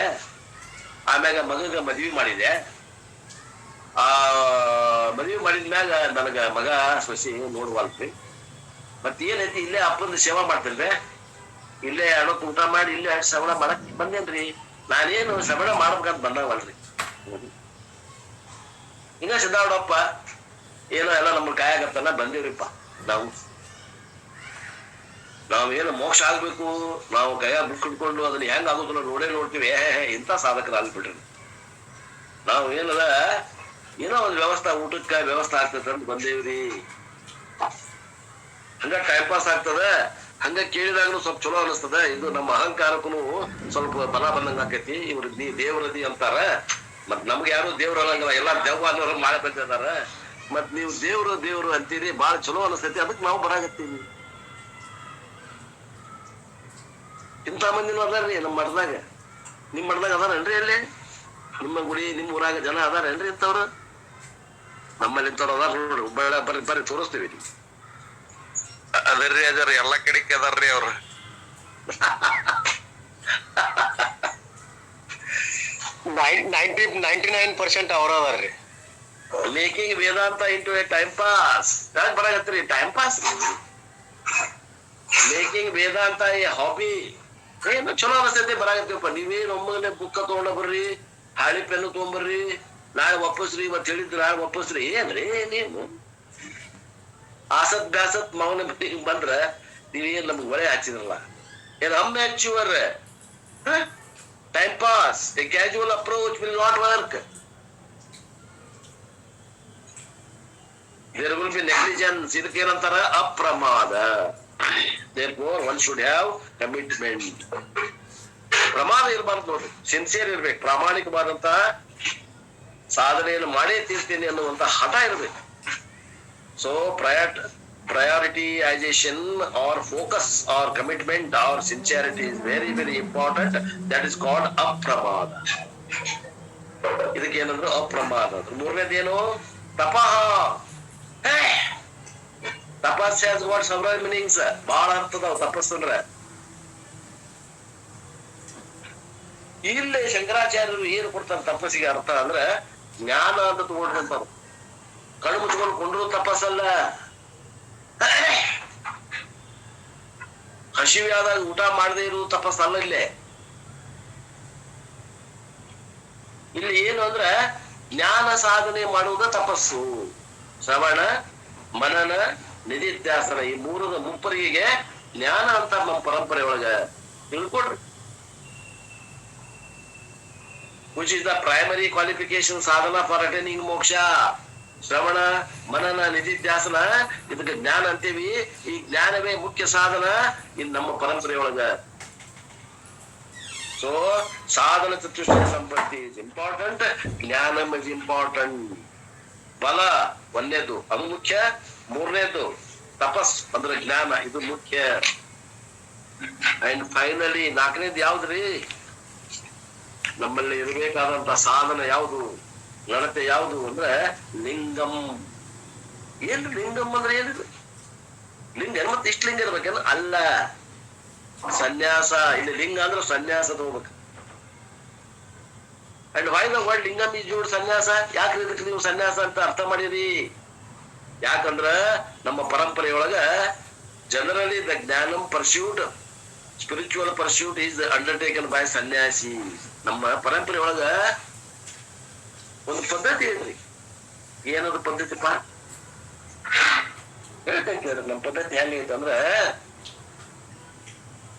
ಆಮ್ಯಾಗ ಮಗಗ ಮದ್ವಿ ಮಾಡಿದೆ. ಮದ್ವಿ ಮಾಡಿದ್ಮ್ಯಾಗ ನನಗ ಮಗ ಸೊಸಿ ನೋಡ್ವಲ್ರಿ. ಮತ್ತೇನೈತಿ, ಇಲ್ಲೇ ಅಪ್ಪನ ಸೇವಾ ಮಾಡ್ತೇನ್ರಿ. ಇಲ್ಲೇ ಅಣಕ್ ಊಟ ಮಾಡಿ ಇಲ್ಲೇ ಶ್ರವಣ ಮಾಡಕ್ ಬಂದೇನ್ರಿ. ನಾನೇನು ಶ್ರವಣ ಮಾಡ್ಬೇಕಂತ ಬಂದಾವಲ್ರಿ. ಹಿಂಗ ಸಿದ್ದಾವಡಪ್ಪ ಏನೋ ಎಲ್ಲ ನಮ್ಮ ಕಾಯಾಗತ್ತನ ಬಂದೇವ್ರಿಪ್ಪ. ನಾವೇನು ಮೋಕ್ಷ ಆಗ್ಬೇಕು, ನಾವು ಕೈಯಾಗ ಬುಕ್ ಹಿಡ್ಕೊಂಡು ಅದನ್ನ ಹೆಂಗ್ ಆಗೋದಿಲ್ಲ ನೋಡ್ತೀವಿ. ಇಂಥ ಸಾಧಕರ ಆಗ್ಬಿಟ್ರಿ. ನಾವು ಏನದ ಏನೋ ಒಂದು ವ್ಯವಸ್ಥೆ, ಊಟಕ್ಕ ವ್ಯವಸ್ಥೆ ಆಗ್ತದ ಅಂತ ಬಂದೇವ್ರಿ. ಹಂಗ ಟೈಮ್ ಪಾಸ್ ಆಗ್ತದ. ಹಂಗ ಕೇಳಿದಾಗನು ಸ್ವಲ್ಪ ಚಲೋ ಅನಿಸ್ತದ. ಇದು ನಮ್ಮ ಅಹಂಕಾರಕ್ಕೂ ಸ್ವಲ್ಪ ಬಲ ಬಂದಂಗ ಆಕೈತಿ. ಇವ್ರ ನೀ ದೇವ್ರದಿ ಅಂತಾರ. ಮತ್ ನಮ್ಗೆ ಯಾರು ದೇವ್ರ ಅನ್ನಂಗಿಲ್ಲ, ಎಲ್ಲಾ ದೆವ್ವ ಅನ್ನೋರು ಮಾಡಿ ಬಂದಿದಾರ. ಮತ್ ನೀವು ದೇವ್ರು ಅಂತೀರಿ, ಬಾಳ ಚಲೋ ಅನಿಸ್ತೈತಿ. ಅದಕ್ಕೆ ನಾವು ಬರಾಕತ್ತೀವಿ. ಇಂಥ ಮಂದಿನೂ ಅದಾರ್ರಿ ನಮ್ಮ ಮಠದಾಗ. ನಿಮ್ ಮಠದಾಗ ಅದಾರೇನ್ರಿ? ಅಲ್ಲಿ ನಿಮ್ಮ ಗುಡಿ ನಿಮ್ ಊರಾಗ ಜನ ಅದಾರೇನ್ರಿ ಇಂಥವ್ರು? ನಮ್ಮಲ್ಲಿ ಇಂಥವ್ರು ಅದಾರ ನೋಡ್ರಿ. ಹುಬ್ಬಳ್ಳಿ ಬರ್ರಿ ಬರ್ರಿ ತೋರಿಸ್ತೀವಿ. ಅದರ್ರಿ ಅದಾರ ಎಲ್ಲಾ ಕಡೆಗೆ ಅದಾರ್ರಿ ಅವ್ರ. 99% ಅವ್ರ ಅದಾರ್ರಿ. Making Vedanta into a time pass. ಯಾಕೆ ಬರಾಕತ್ರಿ? Time pass. Making Vedanta a hobby. ಏನು ಚಲೋ ಅನಸ್ತೈತಿ ಬರಾಕತ್ತೀವಪ್ಪ. ನೀವೇನ್ ಒಮ್ಮನೆ ಬುಕ್ಕ ತಗೊಂಡ ಬರ್ರಿ, ಹಾಳಿ ಪೆನ್ನು ತಗೊಂಬರ್ರಿ, ನಾಳೆ ವಾಪಸ್ರಿ, ಇವತ್ತು ಹೇಳಿದ್ರು ನಾಳೆ ವಾಪಸ್ರಿ. ಏನ್ರಿ ನೀವು ಆಸತ್ ಬ್ಯಾಸತ್ ಮೌನ ಬಂದ್ರ ನೀವೇನ್ ನಮ್ಗೆ ಒಳ್ಳೆ ಹಚ್ಚಿದ್ರಲ್ಲ. ಏನ್ amateur time pass. A casual approach will not work. There will be negligence. ಇದಕ್ಕೇನಂತಾರ? ಅಪ್ರಮಾದ. Therefore, one should have commitment. ಪ್ರಮಾದ ಇರಬಾರ್ದು ನೋಡ್ರಿ. ಸಿನ್ಸಿಯರ್ ಇರ್ಬೇಕು, ಪ್ರಾಮಾಣಿಕವಾದಂತ ಸಾಧನೆಯನ್ನು ಮಾಡೇ ತೀರ್ತೀನಿ ಅನ್ನುವಂತ ಹಠ ಇರ್ಬೇಕು. So prioritization or focus or commitment or sincerity is very very important. That is called ಅಪ್ರಮಾದ. ಇದಕ್ಕೇನಂದ್ರು ಅಪ್ರಮಾದ. ಮೂರನೇದೇನು? ತಪಃ. ತಪಸ್ ಹ್ಯಾಸ್ ಗಾಟ್ ಸೆವರಲ್ ಮೀನಿಂಗ್ಸ್. ಬಹಳ ಅರ್ಥದಾವ ತಪಸ್ಸಂದ್ರ. ಇಲ್ಲಿ ಶಂಕರಾಚಾರ್ಯರು ಏನು ಕೊಡ್ತಾರೆ ತಪಸ್ಸಿಗೆ ಅರ್ಥ ಅಂದ್ರೆ ಜ್ಞಾನ ಅಂತ ತಗೊಂಡ್ರಂತಾರ. ಕಣ್ಣು ಮುಚ್ಕೊಂಡು ಕೊಂಡ್ರು ತಪಸ್ಸಲ್ಲ. ಹಸಿವೆ ಆದಾಗ ಊಟ ಮಾಡದೇ ಇರುವುದು ತಪಸ್ಸಲ್ಲ. ಇಲ್ಲಿ ಏನು ಅಂದ್ರೆ ಜ್ಞಾನ ಸಾಧನೆ ಮಾಡುವುದ ತಪಸ್ಸು. ಶ್ರವಣ, ಮನನ, ನಿಧಿಧ್ಯಾಸನ ಈ ಮುಪ್ಪರಿಗೆ ಜ್ಞಾನ ಅಂತ ನಮ್ಮ ಪರಂಪರೆ ಒಳಗ ತಿಳ್ಕೊಡ್ರಿ. which is the primary qualification sadhana for attaining moksha. ಶ್ರವಣ, ಮನನ, ನಿಧಿಧ್ಯಾಸನ ಇದಕ್ಕೆ ಜ್ಞಾನ ಅಂತೀವಿ. ಈ ಜ್ಞಾನವೇ ಮುಖ್ಯ ಸಾಧನ ಇನ್ ನಮ್ಮ ಪರಂಪರೆಯೊಳಗ. ಸೊ ಸಾಧನ ಚತುಷ್ಟಯ ಸಂಪತ್ತಿ ಇಸ್ ಇಂಪಾರ್ಟೆಂಟ್. ಜ್ಞಾನಂ ಇಸ್ ಇಂಪಾರ್ಟೆಂಟ್. ಬಲ ಒಂದೇದು, ಅದು ಮುಖ್ಯ. ಮೂರನೇದು ತಪಸ್ ಅಂದ್ರೆ ಜ್ಞಾನ, ಇದು ಮುಖ್ಯ. ಅಂಡ್ ಫೈನಲಿ ನಾಲ್ಕನೇದು ಯಾವ್ದ್ರಿ? ನಮ್ಮಲ್ಲಿ ಇರಬೇಕಾದಂತ ಸಾಧನ ಯಾವುದು, ನಡತೆ ಯಾವುದು ಅಂದ್ರೆ ಲಿಂಗಂ. ಏನ್ ಲಿಂಗಂ ಅಂದ್ರೆ ಏನಿದೆ? ಲಿಂಗ ಮತ್ತೆ ಇಷ್ಟ ಲಿಂಗ ಇರ್ಬೇಕೇನು? ಅಲ್ಲ, ಸನ್ಯಾಸ. ಇಲ್ಲಿ ಲಿಂಗ ಅಂದ್ರೆ ಸನ್ಯಾಸದ ಹೋಗ್ಬೇಕು. And why the word lingam is used sannyasa. ಯಾಕ್ರಿ ಇದಕ್ಕೆ ನೀವು ಸನ್ಯಾಸ ಅಂತ ಅರ್ಥ ಮಾಡಿರಿ? ಯಾಕಂದ್ರ ನಮ್ಮ ಪರಂಪರೆಯೊಳಗ ಜನರಲಿ ದ ಜ್ಞಾನಂ pursuit, spiritual pursuit is undertaken by ಸನ್ಯಾಸಿ. ನಮ್ಮ ಪರಂಪರೆ ಒಳಗ ಒಂದು ಪದ್ಧತಿ ಐತ್ರಿ. ಏನದು ಪದ್ಧತಿಪ್ಪ? ಹೇಳ್ತೇನೆ. ನಮ್ಮ ಪದ್ಧತಿ ಹೆಂಗೈತೆ ಅಂದ್ರೆ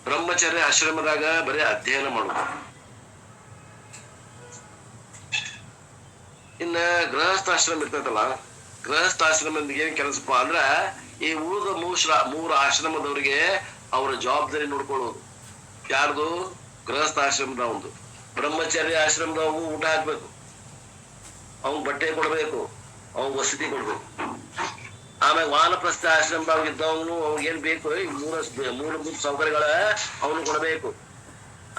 ಬ್ರಹ್ಮಚರ್ಯ ಆಶ್ರಮದಾಗ ಬರೀ ಅಧ್ಯಯನ ಮಾಡುದು. ಇನ್ನ ಗೃಹಸ್ಥಾಶ್ರಮ ಇರ್ತೈತಲ್ಲ, ಗೃಹಸ್ಥಾಶ್ರಮದ ಏನ್ ಕೆಲಸಪ್ಪ ಅಂದ್ರ ಈ ಉಳಿದ ಮೂರು ಆಶ್ರಮದವ್ರಿಗೆ ಅವರ ಜವಾಬ್ದಾರಿ ನೋಡ್ಕೊಳ್ಳೋದು. ಯಾರ್ದು? ಗೃಹಸ್ಥಾಶ್ರಮದ ಒಂದು. ಬ್ರಹ್ಮಚರ್ಯ ಆಶ್ರಮದವು ಊಟ ಹಾಕ್ಬೇಕು, ಅವ್ನ್ ಬಟ್ಟೆ ಕೊಡ್ಬೇಕು, ಅವ್ನ್ ವಸತಿ ಕೊಡ್ಬೇಕು. ಆಮ್ಯಾಗ ವಾನಪ್ರಸ್ಥ ಆಶ್ರಮದಾಗ ಇದ್ದವನು ಅವ್ನಿಗೇನ್ ಬೇಕು ಮೂಲಭೂತ ಸೌಕರ್ಯಗಳ ಅವನು ಕೊಡಬೇಕು.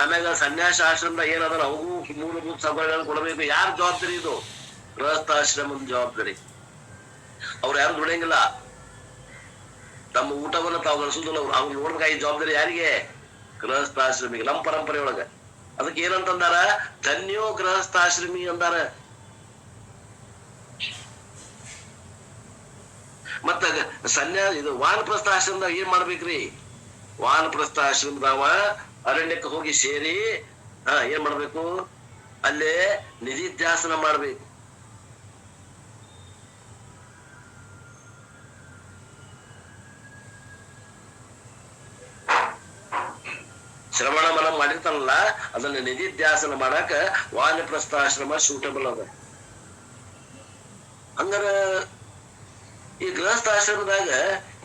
ಆಮ್ಯಾಗ ಸನ್ಯಾಸ ಆಶ್ರಮದಾಗ ಏನದ ಅವಗೂ ಮೂಲಭೂತ ಸೌಕರ್ಯಗಳನ್ನ ಕೊಡಬೇಕು. ಯಾರ ಜವಾಬ್ದಾರಿ ಇದು? ಗೃಹಸ್ಥಾಶ್ರಮದ ಜವಾಬ್ದಾರಿ. ಅವ್ರು ಯಾರು ದುಡಿಯಂಗಿಲ್ಲ, ತಮ್ಮ ಊಟವನ್ನ ತಾವು ಗಳಿಸುದಿಲ್ಲ. ಅವ್ರು ನೋಡ್ಬೇಕಾಗಿ ಜವಾಬ್ದಾರಿ ಯಾರಿಗೆ? ಗೃಹಸ್ಥಾಶ್ರಮಿಗೆ. ನಮ್ಮ ಪರಂಪರೆ ಒಳಗ ಅದಕ್ಕೆ ಏನಂತಂದಾರ? ಧನ್ಯೋ ಗೃಹಸ್ಥಾಶ್ರಮಿ ಅಂದಾರ. ಮತ್ತ ಇದು ವಾನಪ್ರಸ್ಥ ಆಶ್ರಮದಾಗ ಏನ್ ಮಾಡ್ಬೇಕ್ರಿ? ವಾನಪ್ರಸ್ಥ ಆಶ್ರಮದವ ಅರಣ್ಯಕ್ಕೆ ಹೋಗಿ ಸೇರಿ ಏನ್ ಮಾಡ್ಬೇಕು? ಅಲ್ಲೇ ನಿಧಿಧ್ಯಾಸನ ಮಾಡ್ಬೇಕು. ಶ್ರವಣ ಮನ ಮಾಡಿರ್ತಾನಲ್ಲ, ಅದನ್ನ ನಿಧಿಧ್ಯಾಸನ ಮಾಡಾಕ ವಾನಪ್ರಸ್ಥ ಆಶ್ರಮ ಸೂಟಬಲ್ ಅದ. ಹಂಗಾರ ಈ ಗೃಹಸ್ಥಾಶ್ರಮದಾಗ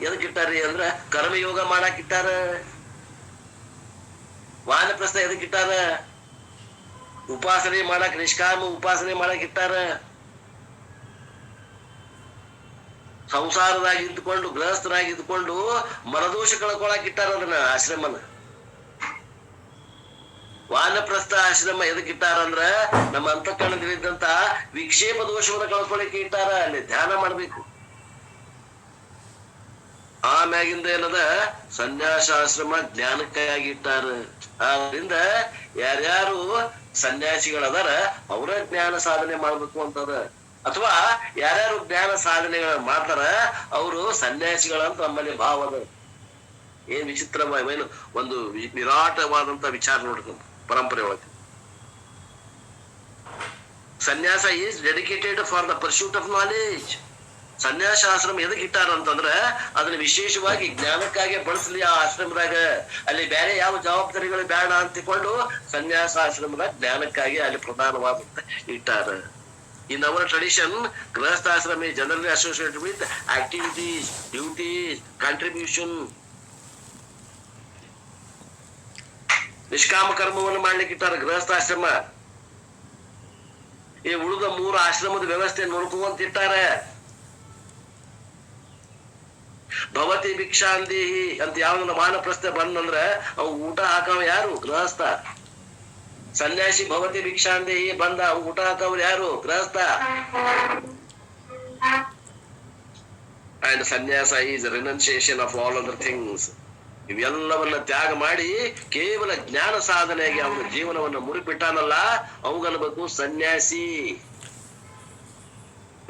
ಎದಕ್ಕಿಟ್ಟಾರಿ ಅಂದ್ರ ಕರ್ಮಯೋಗ ಮಾಡಾಕ್ ಇಟ್ಟಾರ. ವಾನಪ್ರಸ್ಥ ಎದಕ್ಕಿಟ್ಟಾರ? ಉಪಾಸನೆ ಮಾಡಾಕ್, ನಿಷ್ಕಾಮ ಉಪಾಸನೆ ಮಾಡಾಕ್ ಇಟ್ಟಾರ. ಸಂಸಾರದಾಗ ಇದ್ದುಕೊಂಡು, ಗೃಹಸ್ಥರಾಗಿ ಇದ್ದುಕೊಂಡು ಮರದೋಷ ಕಳ್ಕೊಳಕ್ ಇಟ್ಟಾರ ಅದನ್ನ ಆಶ್ರಮನ. ವಾನಪ್ರಸ್ಥ ಆಶ್ರಮ ಎದಕ್ ಇಟ್ಟಾರಂದ್ರ ನಮ್ಮ ಅಂತಃಕರಣದಲ್ಲಿದ್ದಂತ ವಿಕ್ಷೇಪ ದೋಷವನ್ನು ಕಳ್ಕೊಳ್ಳಿಕ್ಕೆ ಇಟ್ಟಾರ. ಅಲ್ಲಿ ಧ್ಯಾನ ಮಾಡ್ಬೇಕು. ಆಮ್ಯಾಗಿಂದ ಏನದ ಸನ್ಯಾಸಾಶ್ರಮ ಜ್ಞಾನಕ್ಕಾಗಿ ಇಟ್ಟಾರ. ಆದ್ರಿಂದ ಯಾರ್ಯಾರು ಸನ್ಯಾಸಿಗಳದಾರ ಅವರ ಜ್ಞಾನ ಸಾಧನೆ ಮಾಡ್ಬೇಕು ಅಂತದ. ಅಥವಾ ಯಾರ್ಯಾರು ಜ್ಞಾನ ಸಾಧನೆಗಳ ಮಾಡ್ತಾರ ಅವರು ಸನ್ಯಾಸಿಗಳಂತ ನಮ್ಮಲ್ಲಿ ಭಾವ ಅದ. ಏನ್ ವಿಚಿತ್ರವೇನು ಒಂದು ವಿರಾಟವಾದಂತ ವಿಚಾರ ನೋಡ್ರಿ ಪರಂಪರೆ ಒಳಗೆ. Sannyasa is dedicated for the pursuit of knowledge. ಸನ್ಯಾಸಾಶ್ರಮ ಎದಕ್ ಇಟ್ಟಾರ ಅಂತಂದ್ರ ಅದನ್ನ ವಿಶೇಷವಾಗಿ ಜ್ಞಾನಕ್ಕಾಗಿ ಬಳಸಲಿ. ಆ ಆಶ್ರಮದಾಗ ಅಲ್ಲಿ ಬೇರೆ ಯಾವ ಜವಾಬ್ದಾರಿಗಳು ಬೇಡ ಅಂತಿಕೊಂಡು ಸನ್ಯಾಸಾಶ್ರಮದಾಗ ಜ್ಞಾನಕ್ಕಾಗಿ ಅಲ್ಲಿ ಪ್ರಧಾನವಾದಂತ ಇಟ್ಟಾರ. In our tradition grihasthashrama generally associated with activities, duties, contribution. ನಿಷ್ಕಾಮ ಕರ್ಮವನ್ನು ಮಾಡ್ಲಿಕ್ಕೆ ಇಟ್ಟಾರ ಗೃಹಸ್ಥಾಶ್ರಮ. ಈ ಉಳಿದ 3 ಆಶ್ರಮದ ವ್ಯವಸ್ಥೆ ನೋಡ್ಕೊಂತ ಇಟ್ಟಾರ. ಭವತಿ ಭಿಕ್ಷಾಂದೇಹಿ ಅಂತ ಯಾವ್ದನ್ನ ವಾನಪ್ರಸ್ಥ ಬಂದಂದ್ರ ಅವ್ ಊಟ ಹಾಕವ ಯಾರು? ಗೃಹಸ್ಥ. ಸನ್ಯಾಸಿ ಭವತಿ ಭಿಕ್ಷಾಂದೇಹಿ ಬಂದ ಅವ್ ಊಟ ಹಾಕವ್ರು ಯಾರು? ಗೃಹಸ್ಥ. And sannyasa is renunciation of all other things. ಇವೆಲ್ಲವನ್ನ ತ್ಯಾಗ ಮಾಡಿ ಕೇವಲ ಜ್ಞಾನ ಸಾಧನೆಗೆ ಅವನ ಜೀವನವನ್ನು ಮುಡಿಪಿಟ್ಟಾನಲ್ಲ ಅವಂಗನ್ಬೇಕು ಸನ್ಯಾಸಿ.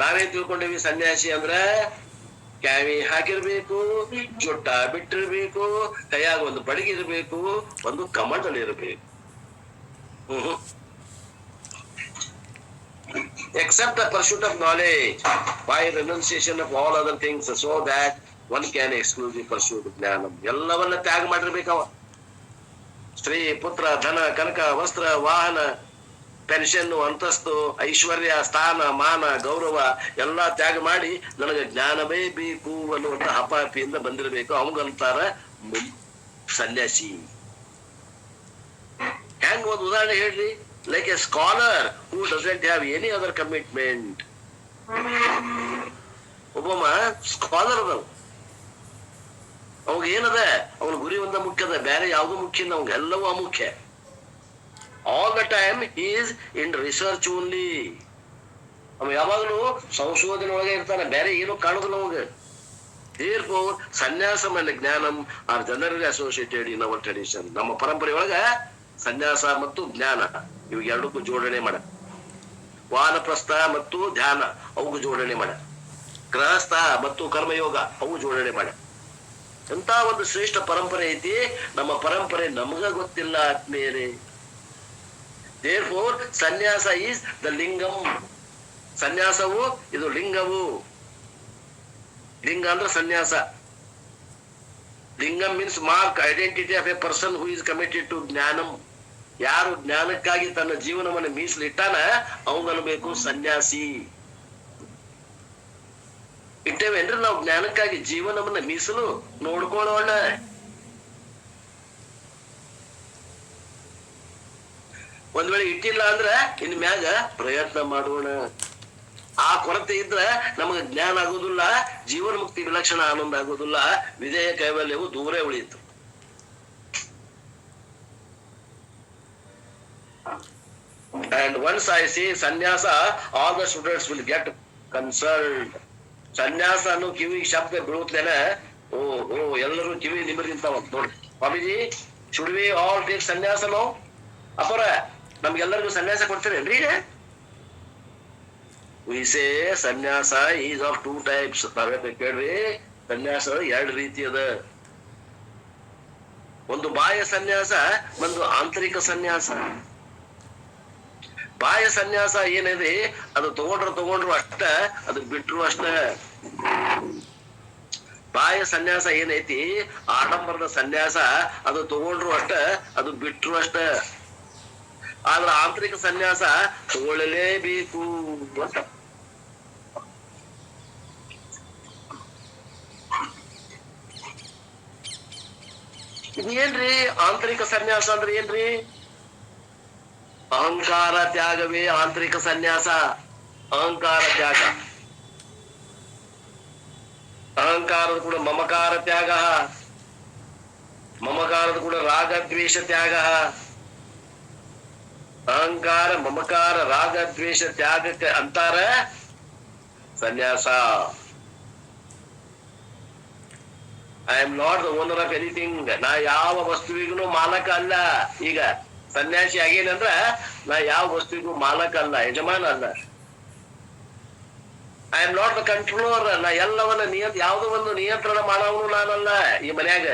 ನಾವೇನ್ ತಿಳ್ಕೊಂಡಿವಿ ಸನ್ಯಾಸಿ ಅಂದ್ರ ಕ್ಯಾವಿ ಹಾಕಿರ್ಬೇಕು, ಜೊಟ್ಟ ಬಿಟ್ಟಿರ್ಬೇಕು, ಕೈಯಾಗ ಒಂದು ಬಡಗಿರ್ಬೇಕು, ಒಂದು ಕಮಂಡಲ್ ಇರ್ಬೇಕು. Except the pursuit of knowledge by renunciation of all other things so that one can exclusively pursue ಜ್ಞಾನ. ಎಲ್ಲವನ್ನ ತ್ಯಾಗ ಮಾಡಿರ್ಬೇಕವ. ಸ್ತ್ರೀ, ಪುತ್ರ, ಧನ, ಕನಕ, ವಸ್ತ್ರ, ವಾಹನ, ಪೆನ್ಷನ್, ಅಂತಸ್ತು, ಐಶ್ವರ್ಯ, ಸ್ಥಾನ, ಮಾನ, ಗೌರವ ಎಲ್ಲಾ ತ್ಯಾಗ ಮಾಡಿ ನನಗೆ ಜ್ಞಾನವೇ ಬೇಕು ಅನ್ನುವಂತ ಹಪಾಪಿಯಿಂದ ಬಂದಿರಬೇಕು. ಅವಂಗಂತಾರ ಸನ್ಯಾಸಿ. ಹೆಂಗ್ ಒಂದು ಉದಾಹರಣೆ ಹೇಳ್ರಿ. Like a scholar who doesn't have any other commitment. ಒಬ್ಬಮ್ಮ ಸ್ಕಾಲರ್ ಅದ, ಅವಾಗ ಏನದ ಅವನ ಗುರಿ ಒಂದ ಮುಖ್ಯ ಅದ, ಬೇರೆ ಯಾವ್ದು ಮುಖ್ಯ ಇಲ್ಲ. ಅವಂಗ ಎಲ್ಲವೂ ಅಮುಖ್ಯ. All the time he is in research only. ಅವ ಯಾವಾಗಲೂ ಸಂಶೋಧನೆ ಒಳಗೆ ಇರ್ತಾನೆ, ಬೇರೆ ಏನು ಕಾಣುದಿಲ್ಲ ಅವಾಗ. therefore ಸನ್ಯಾಸಂ ಅಂಡ್ ಜ್ಞಾನಂ are generally associated in our tradition. ನಮ್ಮ ಪರಂಪರೆ ಒಳಗ ಸನ್ಯಾಸ ಮತ್ತು ಜ್ಞಾನ ಇವಾಗ ಎರಡಕ್ಕೂ ಜೋಡಣೆ ಮಾಡ. ವಾನಪ್ರಸ್ಥ ಮತ್ತು ಧ್ಯಾನ ಅವು ಜೋಡಣೆ ಮಾಡ. ಗೃಹಸ್ಥ ಮತ್ತು ಕರ್ಮಯೋಗ ಅವು ಜೋಡಣೆ ಮಾಡ. ಎಂತ ಒಂದು ಶ್ರೇಷ್ಠ ಪರಂಪರೆ ಐತಿ. ನಮ್ಮ ಪರಂಪರೆ ನಮಗ ಗೊತ್ತಿಲ್ಲ ಆತ್ಮೀಯರೇ. therefore ಸನ್ಯಾಸ ಈಸ್ ದ ಲಿಂಗಂ. ಸನ್ಯಾಸವು ಇದು ಲಿಂಗವು. ಲಿಂಗ ಅಂದ್ರೆ ಸನ್ಯಾಸ. Lingam means mark identity of a person who is committed to jnanam. ಯಾರು ಜ್ಞಾನಕ್ಕಾಗಿ ತನ್ನ ಜೀವನವನ್ನು ಮೀಸಲಿಟ್ಟಾನ ಅವಂಗನ್ಬೇಕು ಸನ್ಯಾಸಿ. ಇಟ್ಟೇವೇನ್ರಿ ನಾವು ಜ್ಞಾನಕ್ಕಾಗಿ ಜೀವನವನ್ನ ಮೀಸಲು ನೋಡ್ಕೊಳ್ಳೋಣ. ಒಂದ್ ವೇಳೆ ಇಟ್ಟಿಲ್ಲ ಅಂದ್ರ ಇನ್ ಮ್ಯಾಗ ಪ್ರಯತ್ನ ಮಾಡೋಣ. ಆ ಕೊರತೆ ಇದ್ರ ನಮಗ ಜ್ಞಾನ ಆಗುದಿಲ್ಲ, ಜೀವನ ಮುಕ್ತಿ ವಿಲಕ್ಷಣ ಆನಂದ ಆಗುದಿಲ್ಲ, ವಿಧೇಯ ಕೈವಲ್ಯವು ದೂರೇ ಉಳಿಯಿತು. And once I say sannyasa, all the students will get concerned. ಸನ್ಯಾಸ ಅನ್ನೋ ಕಿವಿ ಶಬ್ದ ಬೀಳುತ್ತೇನೆ, ಓ ಎಲ್ಲರೂ ಕಿವಿ ನಿಮರ್ಗಿಂತಾವ ನೋಡಿ. Swamiji, should we all take ಸನ್ಯಾಸ? ನಾವು ಅಪರ ನಮ್ಗೆಲ್ಲರಿಗೂ ಸನ್ಯಾಸ ಕೊಡ್ತೀರೇನ್ರಿ? we say ಸನ್ಯಾಸ is of 2 types. ನಾವೇ ಕೇಳ್ರಿ, ಸನ್ಯಾಸ 2 ರೀತಿ ಅದ. ಒಂದು ಬಾಹ್ಯ ಸನ್ಯಾಸ, ಒಂದು ಆಂತರಿಕ ಸನ್ಯಾಸ. ಬಾಹ್ಯ ಸನ್ಯಾಸ ಏನಿದೆ ಅದು ತಗೊಂಡ್ರು ಅಷ್ಟ, ಅದು ಬಿಟ್ರು ಅಷ್ಟ. ಬಾಹ್ಯ ಸನ್ಯಾಸ ಏನೈತಿ ಆಡಂಬರದ ಸನ್ಯಾಸ, ಅದು ತಗೊಂಡ್ರು ಅಷ್ಟ, ಅದು ಬಿಟ್ರು ಅಷ್ಟ. ಆದ್ರ ಆಂತರಿಕ ಸನ್ಯಾಸ ತಗೊಳ್ಳಲೇಬೇಕು ಅಂತ. ಇದೇನ್ರಿ ಆಂತರಿಕ ಸನ್ಯಾಸ ಅಂದ್ರೆ ಏನ್ರಿ? ಅಹಂಕಾರ ತ್ಯಾಗವೇ ಆಂತರಿಕ ಸನ್ಯಾಸ. ಅಹಂಕಾರ ತ್ಯಾಗ, ಅಹಂಕಾರದ ಕೂಡ ಮಮಕಾರ ತ್ಯಾಗ, ಮಮಕಾರದ ಕೂಡ ರಾಗದ್ವೇಷ ತ್ಯಾಗ, ಅಹಂಕಾರ ಮಮಕಾರ ರಾಗ ದ್ವೇಷ ತ್ಯಾಗಕ್ಕೆ ಅಂತಾರ ಸನ್ಯಾಸ. I am not the owner of anything. ನಾ ಯಾವ ವಸ್ತುವಿಗೂ ಮಾಲಕ ಅಲ್ಲ. ಈಗ ಸನ್ಯಾಸಿ ಆಗೇನಂದ್ರ ನಾ ಯಾವ ವಸ್ತುವಿಗೂ ಮಾಲಕ ಅಲ್ಲ, ಯಜಮಾನ ಅಲ್ಲ. I am not the controller. ನಾ ಎಲ್ಲವನ್ನ ಯಾವುದೋ ಒಂದು ನಿಯಂತ್ರಣ ಮಾಡೋವನು ನಾನಲ್ಲ ಈ ಮನ್ಯಾಗ.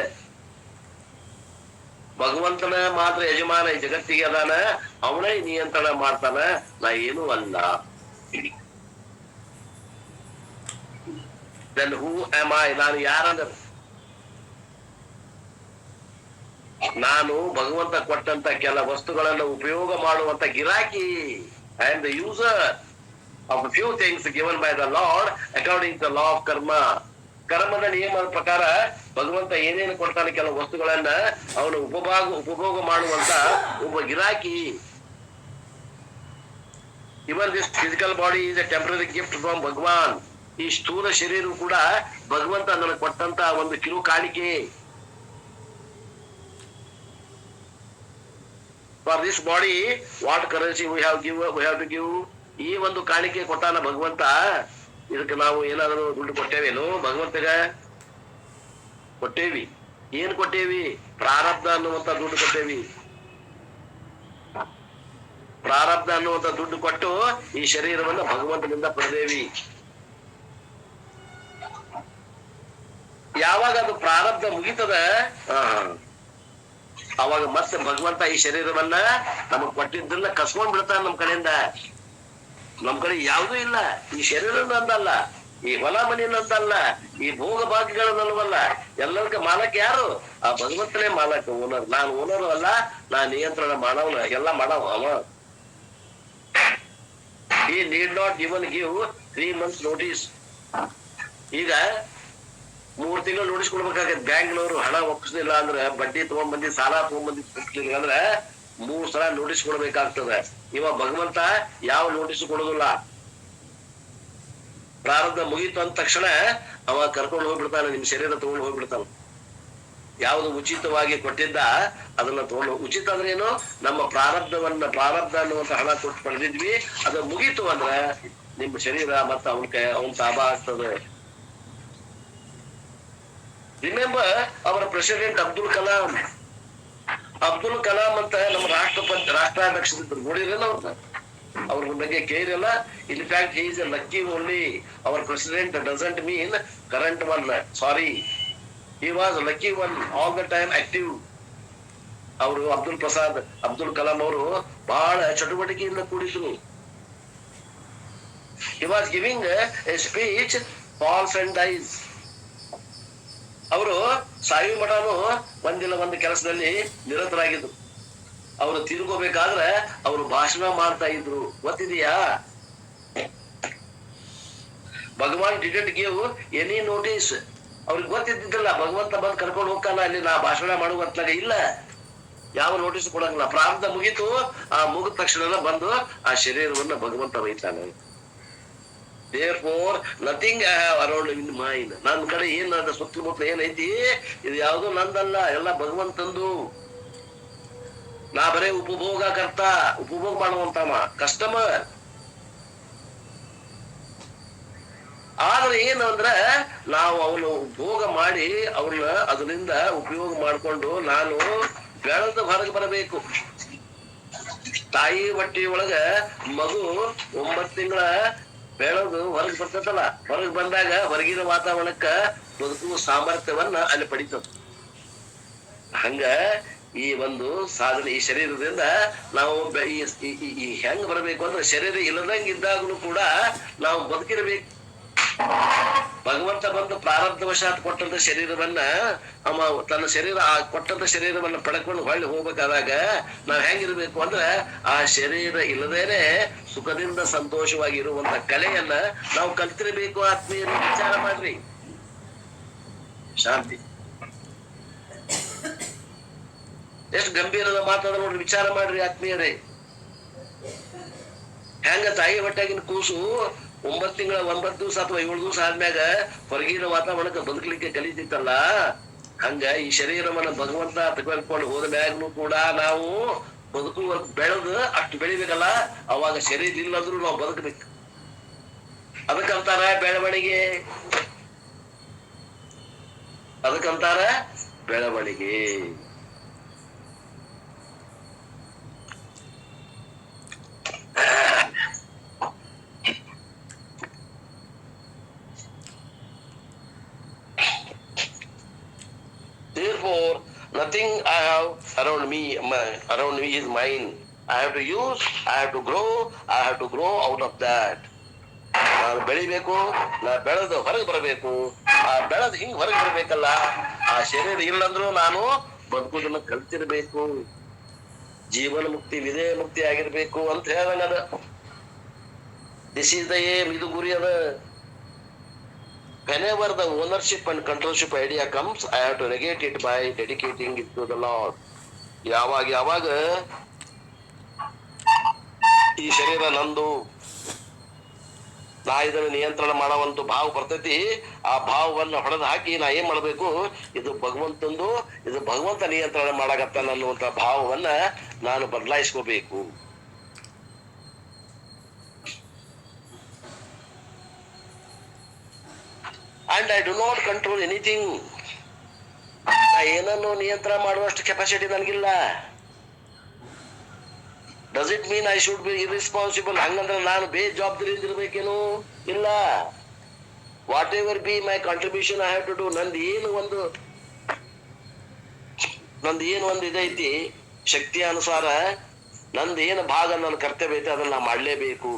ಭಗವಂತನ ಮಾತ್ರ ಯಜಮಾನ ಈ ಜಗತ್ತಿಗೆ ಅದಾನ, ಅವನೇ ನಿಯಂತ್ರಣ ಮಾಡ್ತಾನ, ನಾ ಏನೂ ಅಲ್ಲ. Then who am I? ನಾನು ಯಾರಂದ್ರ ನಾನು ಭಗವಂತ ಕೊಟ್ಟಂತ ಕೆಲ ವಸ್ತುಗಳನ್ನು ಉಪಯೋಗ ಮಾಡುವಂತ ಗಿರಾಕಿ. I am the user of a few things given by the Lord according to the law of karma. ಕರ್ಮದ ನಿಯಮದ ಪ್ರಕಾರ ಭಗವಂತ ಏನೇನು ಕೊಡ್ತಾನೆ ಕೆಲವು ವಸ್ತುಗಳನ್ನ ಅವನು ಉಪಭೋಗ ಮಾಡುವಂತ ಒಬ್ಬ ಗಿರಾಕಿ. Even this physical body is a temporary gift from Bhagavan. ಈ ಸ್ಥೂಲ ಶರೀರ ಕೂಡ ಭಗವಂತ ನನಗೆ ಕೊಟ್ಟಂತ ಒಂದು ಕಿರು ಕಾಣಿಕೆ. For this body what currency we have to give? ಈ ಒಂದು ಕಾಣಿಕೆ ಕೊಟ್ಟಾನ ಭಗವಂತ. ಇದಕ್ಕೆ ನಾವು ಏನಾದರೂ ದುಡ್ಡು ಕೊಟ್ಟೇವೇನು? ಭಗವಂತಗ ಕೊಟ್ಟೇವಿ. ಏನ್ ಕೊಟ್ಟೇವಿ? ಪ್ರಾರಬ್ಧ ಅನ್ನುವಂತ ದುಡ್ಡು ಕೊಟ್ಟೇವಿ. ಪ್ರಾರಬ್ಧ ಅನ್ನುವಂತ ದುಡ್ಡು ಕೊಟ್ಟು ಈ ಶರೀರವನ್ನು ಭಗವಂತನಿಂದ ಪಡೆದೇವಿ. ಯಾವಾಗ ಅದು ಪ್ರಾರಬ್ಧ ಮುಗಿತದ ಅವಾಗ ಮತ್ತೆ ಭಗವಂತ ಈ ಶರೀರವನ್ನ ನಮಗ್ ಕೊಟ್ಟಿದ್ದನ್ನ ಕಸ್ಕೊಂಡ್ ಬಿಡ್ತಾನ ನಮ್ ಕಡೆಯಿಂದ. ನಮ್ ಕಡೆ ಯಾವುದೂ ಇಲ್ಲ. ಈ ಶರೀರ ನಂದಲ್ಲ, ಈ ಹೊಲ ಮನಿ ನಂದಲ್ಲ, ಈ ಭೋಗ ಭಾಗ್ಯಗಳನ್ನಲ್ವಲ್ಲ. ಎಲ್ಲರಿಗ ಮಾಲಕ ಯಾರು? ಆ ಭಗವಂತನೇ ಮಾಲಕ, ಓನರ್. ನಾನು ಓನರು ಅಲ್ಲ, ನಾನ್ ನಿಯಂತ್ರಣ ಮಾಡವನ, ಎಲ್ಲ ಮಾಡವ ಅವ. ಈ need not even give 3 months notice. ಈಗ 3 ತಿಂಗಳು ನೋಟಿಸ್ ಕೊಡ್ಬೇಕಾಗತ್ತೆ. ಬ್ಯಾಂಕ್ನವರು ಹಣ ಒಪ್ಪಿಸ್ಲಿಲ್ಲ ಅಂದ್ರೆ, ಬಡ್ಡಿ ತಗೊಂಡ್ಬಂದಿ ಸಾಲ ತಗೊಂಡ್ಬಂದಿ ಒಪ್ಪಿಸ್ಲಿಲ್ಲ ಅಂದ್ರೆ 3 ಸಲ ನೋಟಿಸ್ ಕೊಡ್ಬೇಕಾಗ್ತದೆ. ಇವ ಭಗವಂತ ಯಾವ ನೋಟಿಸ್ ಕೊಡೋದಿಲ್ಲ. ಪ್ರಾರಬ್ಧ ಮುಗೀತು ಅಂದ ತಕ್ಷಣ ಅವ ಕರ್ಕೊಂಡು ಹೋಗ್ಬಿಡ್ತಾನೆ, ನಿಮ್ ಶರೀರ ತಗೊಂಡು ಹೋಗ್ಬಿಡ್ತಾನ. ಯಾವುದು ಉಚಿತವಾಗಿ ಕೊಟ್ಟಿದ್ದ ಅದನ್ನ ತಗೊಂಡು. ಉಚಿತ ಅಂದ್ರೆ ಏನು? ನಮ್ಮ ಪ್ರಾರಬ್ಧ ಅನ್ನುವಂತ ಹಣ ಕೊಟ್ಟು ಪಡೆದಿದ್ವಿ, ಅದು ಮುಗೀತು ಅಂದ್ರೆ ನಿಮ್ ಶರೀರ ಮತ್ತ ಅವನ್ ತಾಬ ಆಗ್ತದೆ. ರಿಮೆಂಬರ್ ಅವರ ಪ್ರೆಸಿಡೆಂಟ್ ಅಬ್ದುಲ್ ಕಲಾಂ ಅಂತ ನಮ್ಮ ರಾಷ್ಟ್ರಾಧ್ಯಕ್ಷ ನೋಡಿರಲ್ಲ ಅವ್ರ ಬಗ್ಗೆ ಕೇಳಿರಲ್ಲ. In fact he is a lucky only. Our president doesn't mean current one. Sorry, he was lucky one, all the time active. ಅವರು ಅಬ್ದುಲ್ ಕಲಾಂ ಅವರು ಬಹಳ ಚಟುವಟಿಕೆಯಿಂದ ಕೂಡಿದ್ರು. He was giving a speech, falls and dies. ಅವರು ಸಾಯು ಮಠನು ಒಂದಿಲ್ಲ ಒಂದು ಕೆಲಸದಲ್ಲಿ ನಿರತರಾಗಿದ್ರು. ಅವರು ತೀರ್ಕೋಬೇಕಾದ್ರೆ ಅವರು ಭಾಷಣ ಮಾಡ್ತಾ ಇದ್ರು. ಗೊತ್ತಿದೆಯಾ? ಭಗವಾನ್ ಡಿಡೆಂಟ್ ಗಿವ್ ಎನಿ ನೋಟಿಸ್. ಅವ್ರಿಗೆ ಗೊತ್ತಿದ್ದಿಲ್ಲ ಭಗವಂತ ಬಂದು ಕರ್ಕೊಂಡು ಹೋಗ್ತಾನ ಅಲ್ಲಿ ನಾ ಭಾಷಣ ಮಾಡುವಂತಾಗ. ಇಲ್ಲ, ಯಾವ ನೋಟಿಸ್ ಕೊಡಂಗಿಲ್ಲ. ಪ್ರಾರಬ್ಧ ಮುಗೀತು, ಆ ಮುಗಿದ ತಕ್ಷಣ ಬಂದು ಆ ಶರೀರವನ್ನ ಭಗವಂತ ಒಯ್ತಾನೆ. Therefore, nothing I have around in mind. ನನ್ನ ಕಡೆ ಏನಾದ ಸುತ್ತಮುತ್ತ ಏನೈತಿ ಇದು ಯಾವುದು ನಂದಲ್ಲ, ಎಲ್ಲ ಭಗವಂತಂದು. ನಾ ಬರೇ ಉಪಭೋಗ ಮಾಡುವಂತವ, ಕಸ್ಟಮರ್. ಆದ್ರೆ ಏನು ಅಂದ್ರೆ ನಾವು ಅವನು ಭೋಗ ಮಾಡಿ ಅವನ್ನ ಅದರಿಂದ ಉಪಯೋಗ ಮಾಡ್ಕೊಂಡು ನಾನು ಬೆಳೆದು ಹೊರಗೆ ಬರಬೇಕು. ತಾಯಿ ಹೊಟ್ಟೆಯೊಳಗ ಮಗು 9 ತಿಂಗಳ ಬೆಳೆದು ಹೊರಗೆ ಬರ್ತದಲ್ಲ, ಹೊರಗೆ ಬಂದಾಗ ಹೊರಗಿನ ವಾತಾವರಣಕ್ಕ ಬದುಕುವ ಸಾಮರ್ಥ್ಯವನ್ನ ಅಲ್ಲಿ ಪಡಿತದ. ಹಂಗ ಈ ಒಂದು ಸಾಧನೆ ಈ ಶರೀರದಿಂದ ನಾವು ಈ ಹೆಂಗ್ ಬರಬೇಕು ಅಂದ್ರೆ ಶರೀರ ಇಲ್ಲದಂಗ ಇದ್ದಾಗಲೂ ಕೂಡ ನಾವು ಬದುಕಿರಬೇಕು. ಭಗವಂತ ಬಂದು ಪ್ರಾರಬ್ಧವಶಾತ್ ಕೊಟ್ಟಂತ ಶರೀರವನ್ನ ತನ್ನ ಕೊಟ್ಟಂತ ಶರೀರವನ್ನ ಪಡ್ಕೊಂಡು ಹೊಳ್ಳಿ ಹೋಗ್ಬೇಕಾದಾಗ ನಾವ್ ಹೆಂಗಿರ್ಬೇಕು ಅಂದ್ರೆ ಆ ಶರೀರ ಇಲ್ಲದೇನೆ ಸುಖದಿಂದ ಸಂತೋಷವಾಗಿ ಇರುವಂತ ಕಲೆಯನ್ನ ನಾವು ಕಲ್ತಿರ್ಬೇಕು. ಆತ್ಮೀಯರು ವಿಚಾರ ಮಾಡ್ರಿ. ಶಾಂತಿ ಎಷ್ಟು ಗಂಭೀರದ ಮಾತಾಡ ನೋಡ್ರಿ, ವಿಚಾರ ಮಾಡ್ರಿ ಆತ್ಮೀಯರೇ. ಹೆಂಗ ತಾಯಿ ಹೊಟ್ಟಾಗಿನ ಕೂಸು 9 ತಿಂಗಳ 9 ದಿವಸ ಅಥವಾ 7 ದಿವಸ ಆದ್ಮ್ಯಾಗ ಹೊರಗಿನ ವಾತಾವರಣಕ್ಕೆ ಬದುಕಲಿಕ್ಕೆ ಕಲಿತಿತ್ತಲ್ಲ, ಹಂಗ ಈ ಶರೀರವನ್ನ ಭಗವಂತ ತೆಗೆದುಕೊಂಡು ಹೋದ ಮ್ಯಾಗ್ನು ಕೂಡ ನಾವು ಬದುಕುವ ಬೆಳೆದು ಅಷ್ಟು ಬೆಳಿಬೇಕಲ್ಲ, ಅವಾಗ ಶರೀರ ಇಲ್ಲಂದ್ರೂ ನಾವು ಬದುಕಬೇಕು. ಅದಕ್ಕಂತಾರ ಬೆಳವಣಿಗೆ, ಅದಕ್ಕಂತಾರ ಬೆಳವಣಿಗೆ. Therefore, nothing I have around me is mine. I have to use, I have to grow, I have to grow out of that. ನಾನು ಬೆಳಿಬೇಕು, ನಾ ಬೆಳೆದು ಹೊರಗೆ ಬರಬೇಕು. ಆ ಬೆಳೆದು ಹಿಂಗ್ ಹೊರಗೆ ಬರಬೇಕಲ್ಲ, ಆ ಶರೀರ ಇಲ್ಲಂದ್ರೂ ನಾನು ಬದುಕುದನ್ನ ಕಲ್ತಿರ್ಬೇಕು. ಜೀವನ ಮುಕ್ತಿ, ವಿಧೇಯ ಮುಕ್ತಿ ಆಗಿರ್ಬೇಕು ಅಂತ ಹೇಳ್ದಂಗ ಅದ. ದಿಸ್ ಈಸ್ ದ ಏಮ್, ಇದು ಗುರಿ ಅದ. Whenever the ownership and controlship idea comes, I have to negate it by dedicating it to the Lord. ಯಾವಾಗ ಈ ಶರೀರ ನಂದು, ನಾ ಇದನ್ನು ನಿಯಂತ್ರಣ ಮಾಡುವಂತ ಭಾವ ಬರ್ತೈತಿ, ಆ ಭಾವವನ್ನು ಹೊಡೆದು ಹಾಕಿ ನಾ ಏನ್ ಮಾಡ್ಬೇಕು, ಇದು ಭಗವಂತಂದು, ಇದು ಭಗವಂತ ನಿಯಂತ್ರಣ ಮಾಡಾಕತ್ತಾನ ಅನ್ನುವಂತ ಭಾವವನ್ನ ನಾನು ಬದಲಾಯಿಸ್ಕೋಬೇಕು. And I do not control anything. ನಾ ಏನನ್ನು ನಿಯಂತ್ರಣ ಮಾಡುವಷ್ಟು ಕೆಪಾಸಿಟಿ ನನಗಿಲ್ಲ. Does it mean I should be irresponsible? ಹಂಗಂದ್ರೆ ನಾನು ಬೇಜವಾಬ್ದಾರಿ ಇರ್ಬೇಕೇನು? ಇಲ್ಲ. Whatever be my contribution I have to do. ನಂದು ಏನು ಒಂದು ಇದೈತಿ, ಶಕ್ತಿಯ ಅನುಸಾರ ನಂದು ಏನು ಭಾಗ, ನನ್ನ ಕರ್ತವ್ಯ ಐತಿ, ಅದನ್ನ ನಾ ಮಾಡ್ಲೇಬೇಕು.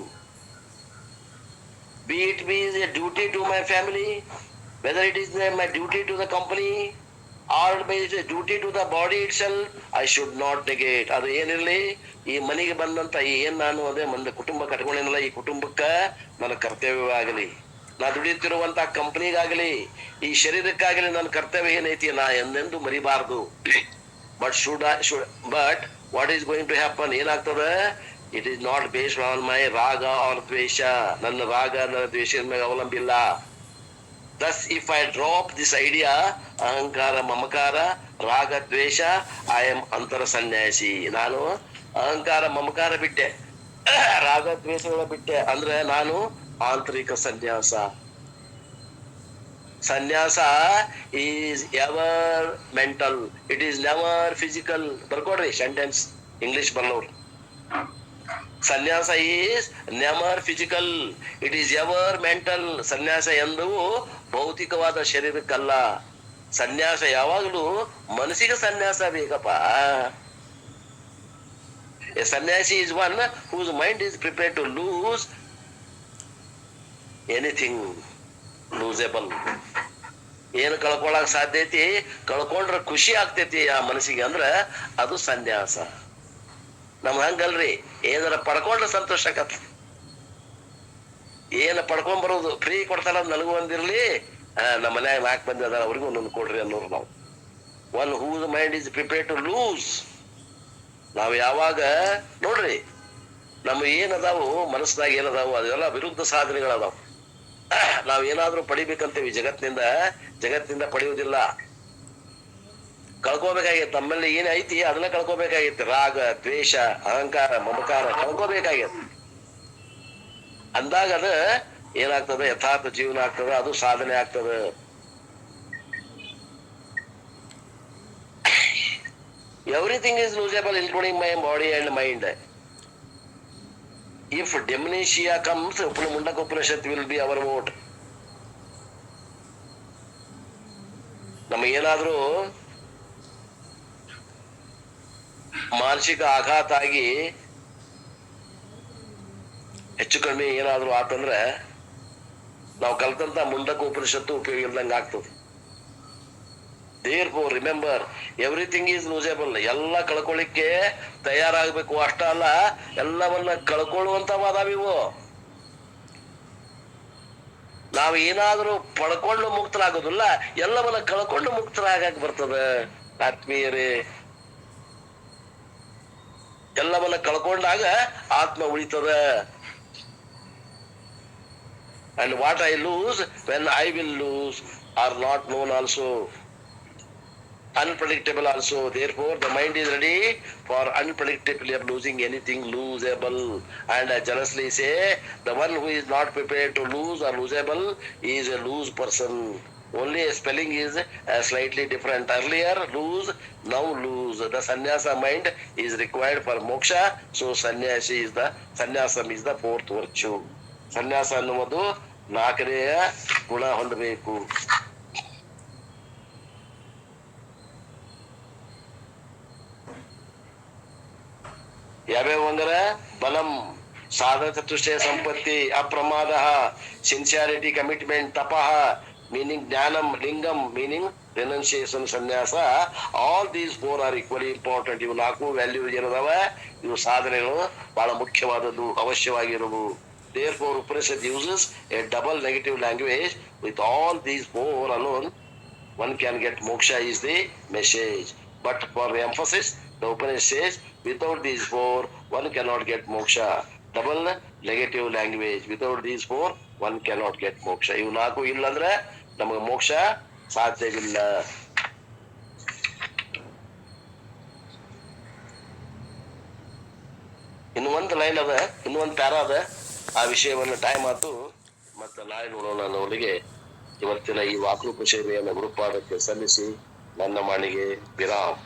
Be it be a duty to my family, whether it is my duty to the company or it is a duty to the body itself, I should not negate. ಅದು ಏನಿರ್ಲಿ, ಈ ಮನೆಗೆ ಬಂದಂತ ಏನ್ ನಾನು ಅದೇ ಮಂದಿ ಕುಟುಂಬ ಕಟ್ಕೊಂಡಿನಲ್ಲ, ಈ ಕುಟುಂಬಕ್ಕ ನನ್ನ ಕರ್ತವ್ಯವಾಗಲಿ, ನಾ ದುಡಿಯುತ್ತಿರುವಂತ ಕಂಪನಿಗಾಗಲಿ, ಈ ಶರೀರಕ್ಕಾಗಲಿ ನನ್ನ ಕರ್ತವ್ಯ ಏನೈತಿ ನಾ ಎಂದೆಂದು ಮರಿಬಾರ್ದು. But what is going to happen, ಏನಾಗ್ತದ? It is not based on my raga or dvesha. ನನ್ನ ರಾಗ, ನನ್ನ ದ್ವೇಷದ ಮೇಲೆ ಅವಲಂಬಿಲ್ಲ. Thus, if I drop this idea, ಅಹಂಕಾರ, ಮಮಕಾರ, ರಾಗ, ದ್ವೇಷ, I am ಅಂತರ ಸನ್ಯಾಸಿ. ನಾನು ಅಹಂಕಾರ, ಮಮಕಾರ ಬಿಟ್ಟೆ, ರಾಗ, ದ್ವೇಷಗಳ ಬಿಟ್ಟೆ ಅಂದ್ರೆ ನಾನು ಆಂತರಿಕ ಸನ್ಯಾಸ. Sannyasa is ever mental, it is never physical. ಬರ್ಕೊಡ್ರಿ ಸೆಂಟೆನ್ಸ್, ಇಂಗ್ಲಿಷ್ ಬಲ್ಲವ್ರು. Sannyasa is never physical, it is ever mental. ಸನ್ಯಾಸ ಎಂದವು ಭೌತಿಕವಾದ ಶರೀರಕ್ಕಲ್ಲ. ಸನ್ಯಾಸ ಯಾವಾಗಲೂ ಮನಸ್ಸಿಗೆ ಸನ್ಯಾಸ ಬೇಕಪ್ಪ. A sannyasi is one whose mind is prepared to lose anything losable. ಏನು ಕಳ್ಕೊಳಕ್ ಸಾಧ್ಯ ಐತಿ, ಕಳ್ಕೊಂಡ್ರೆ ಖುಷಿ ಆಗ್ತೈತಿ ಆ ಮನಸ್ಸಿಗೆ, ಅಂದ್ರ ಅದು ಸನ್ಯಾಸ. ನಮ್ ಹಂಗಲ್ರಿ, ಏನಾರ ಪಡ್ಕೊಂಡ್ರೆ ಸಂತೋಷ ಆಗತ್ತ. ಏನ ಪಡ್ಕೊಂಡ್ ಬರೋದು, ಫ್ರೀ ಕೊಡ್ತಾರ ನನಗೂ ಒಂದಿರ್ಲಿ, ನಮ್ಮ ಮನ್ಯಾಗ 4 ಮಂದಿ ಅದಾರ ಅವ್ರಿಗೂ ಒಂದೊಂದು ಕೊಡ್ರಿ ಅನ್ನೋರು ನಾವು. One whose mind is prepared to lose. ನಾವು ಯಾವಾಗ ನೋಡ್ರಿ, ನಮ್ಮ ಏನದಾವು ಮನಸ್ಸಿನಾಗ ಏನದಾವು ಅದೆಲ್ಲ ವಿರುದ್ಧ ಸಾಧನೆಗಳದಾವು. ನಾವ್ ಏನಾದ್ರೂ ಪಡಿಬೇಕಂತೇವಿ ಜಗತ್ತಿನಿಂದ ಪಡೆಯುವುದಿಲ್ಲ. ಕಳ್ಕೋಬೇಕಾಗಿತ್ತು. ನಮ್ಮಲ್ಲಿ ಏನ್ ಐತಿ ಅದನ್ನ ಕಳ್ಕೋಬೇಕಾಗಿತ್ತು. ರಾಗ, ದ್ವೇಷ, ಅಹಂಕಾರ, ಮಮಕಾರ ಕಳ್ಕೋಬೇಕಾಗಿತ್ತು. ಅಂದಾಗ ಅದ ಏನಾಗ್ತದೆ, ಯಥಾರ್ಥ ಜೀವನ ಆಗ್ತದ, ಅದು ಸಾಧನೆ ಆಗ್ತದ. Everything is losable including my body and mind. If dementia comes, Mundaka Upanishad will be our vote. ನಮಗೇನಾದ್ರೂ ಮಾನಸಿಕ ಆಘಾತ ಆಗಿ ಹೆಚ್ಚು ಕಡಿಮೆ ಏನಾದ್ರು ಆತಂದ್ರೆ ನಾವು ಕಲ್ತಂತ ಮುಂಡಕ ಉಪನಿಷತ್ತು ಉಪಯೋಗ ಇಲ್ದಂಗ ಆಗ್ತದೆ. Therefore, remember, everything is losable. ಎಲ್ಲ ಕಳ್ಕೊಳ್ಳಿಕ್ಕೆ ತಯಾರಾಗಬೇಕು. ಅಷ್ಟ ಅಲ್ಲ, ಎಲ್ಲವನ್ನ ಕಳ್ಕೊಳ್ಳುವಂತವಾದವಿವು. ನಾವು ಏನಾದ್ರೂ ಪಡ್ಕೊಂಡು ಮುಕ್ತರಾಗೋದಿಲ್ಲ, ಎಲ್ಲವನ್ನ ಕಳ್ಕೊಂಡು ಮುಕ್ತರಾಗಕ್ ಬರ್ತದ. ಆತ್ಮೀಯರೇ, ಎಲ್ಲವನ್ನ ಕಳ್ಕೊಂಡಾಗ ಆತ್ಮ ಉಳಿತದ. And what I lose when I will lose are not known also. unpredictable also. Therefore, the mind is ready for unpredictability of losing anything losable. And I jealously say, the one who is not prepared to lose or losable is a loose person. Only spelling is slightly different. Earlier lose, now lose. The sannyasa mind is required for moksha. So sannyasam is the fourth virtue. ಸನ್ಯಾಸ ಅನ್ನುವುದು ನಾಲ್ಕನೆಯ ಗುಣ ಹೊಂದಬೇಕು. ಯಾವ್ಯಾವ ಅಂದ್ರೆ ಬಲಂ, ಸಾಧನ chatushtaya ಸಂಪತ್ತಿ, ಅಪ್ರಮಾದ, sincerity, commitment, ತಪಃ meaning ಜ್ಞಾನಂ, ಲಿಂಗಂ ಮೀನಿಂಗ್ ರೆನನ್ಸಿಯೇಷನ್, ಸನ್ಯಾಸ. All these four are equally important. ಇವು ನಾಲ್ಕು ವ್ಯಾಲ್ಯೂ ಏನದಾವ, ಇವು ಸಾಧನೆಗಳು ಬಹಳ ಮುಖ್ಯವಾದದ್ದು, ಅವಶ್ಯವಾಗಿರುವು. Therefore, Upanishad uses a double negative language. With all these four alone, one can get moksha is the message. But for emphasis, the Upanishad says, without these four, one cannot get moksha. Double negative language. Without these four, one cannot get moksha. ಇವು ನಾಲ್ಕು ಇಲ್ಲ ಅಂದ್ರೆ ನಮಗೆ ಮೋಕ್ಷ ಸಾಧ್ಯವಿಲ್ಲ. ಇನ್ನು ಒಂದು line ಅದ, ಇನ್ನು ಒಂದು ಪ್ಯಾರ ಅದ. ಆ ವಿಷಯವನ್ನು ಟೈಮ್ ಆತು, ಮತ್ತೆ ನಾಳೆ ನೋಡೋಣ. ಅನ್ನೋರಿಗೆ ಇವತ್ತಿನ ಈ ವಾಕೃಪ ಸೇವೆಯನ್ನು ಗುರುಪಾದಕ್ಕೆ ಸಲ್ಲಿಸಿ ನನ್ನ ಮಾಣಿಗೆ ವಿರಾಮ್.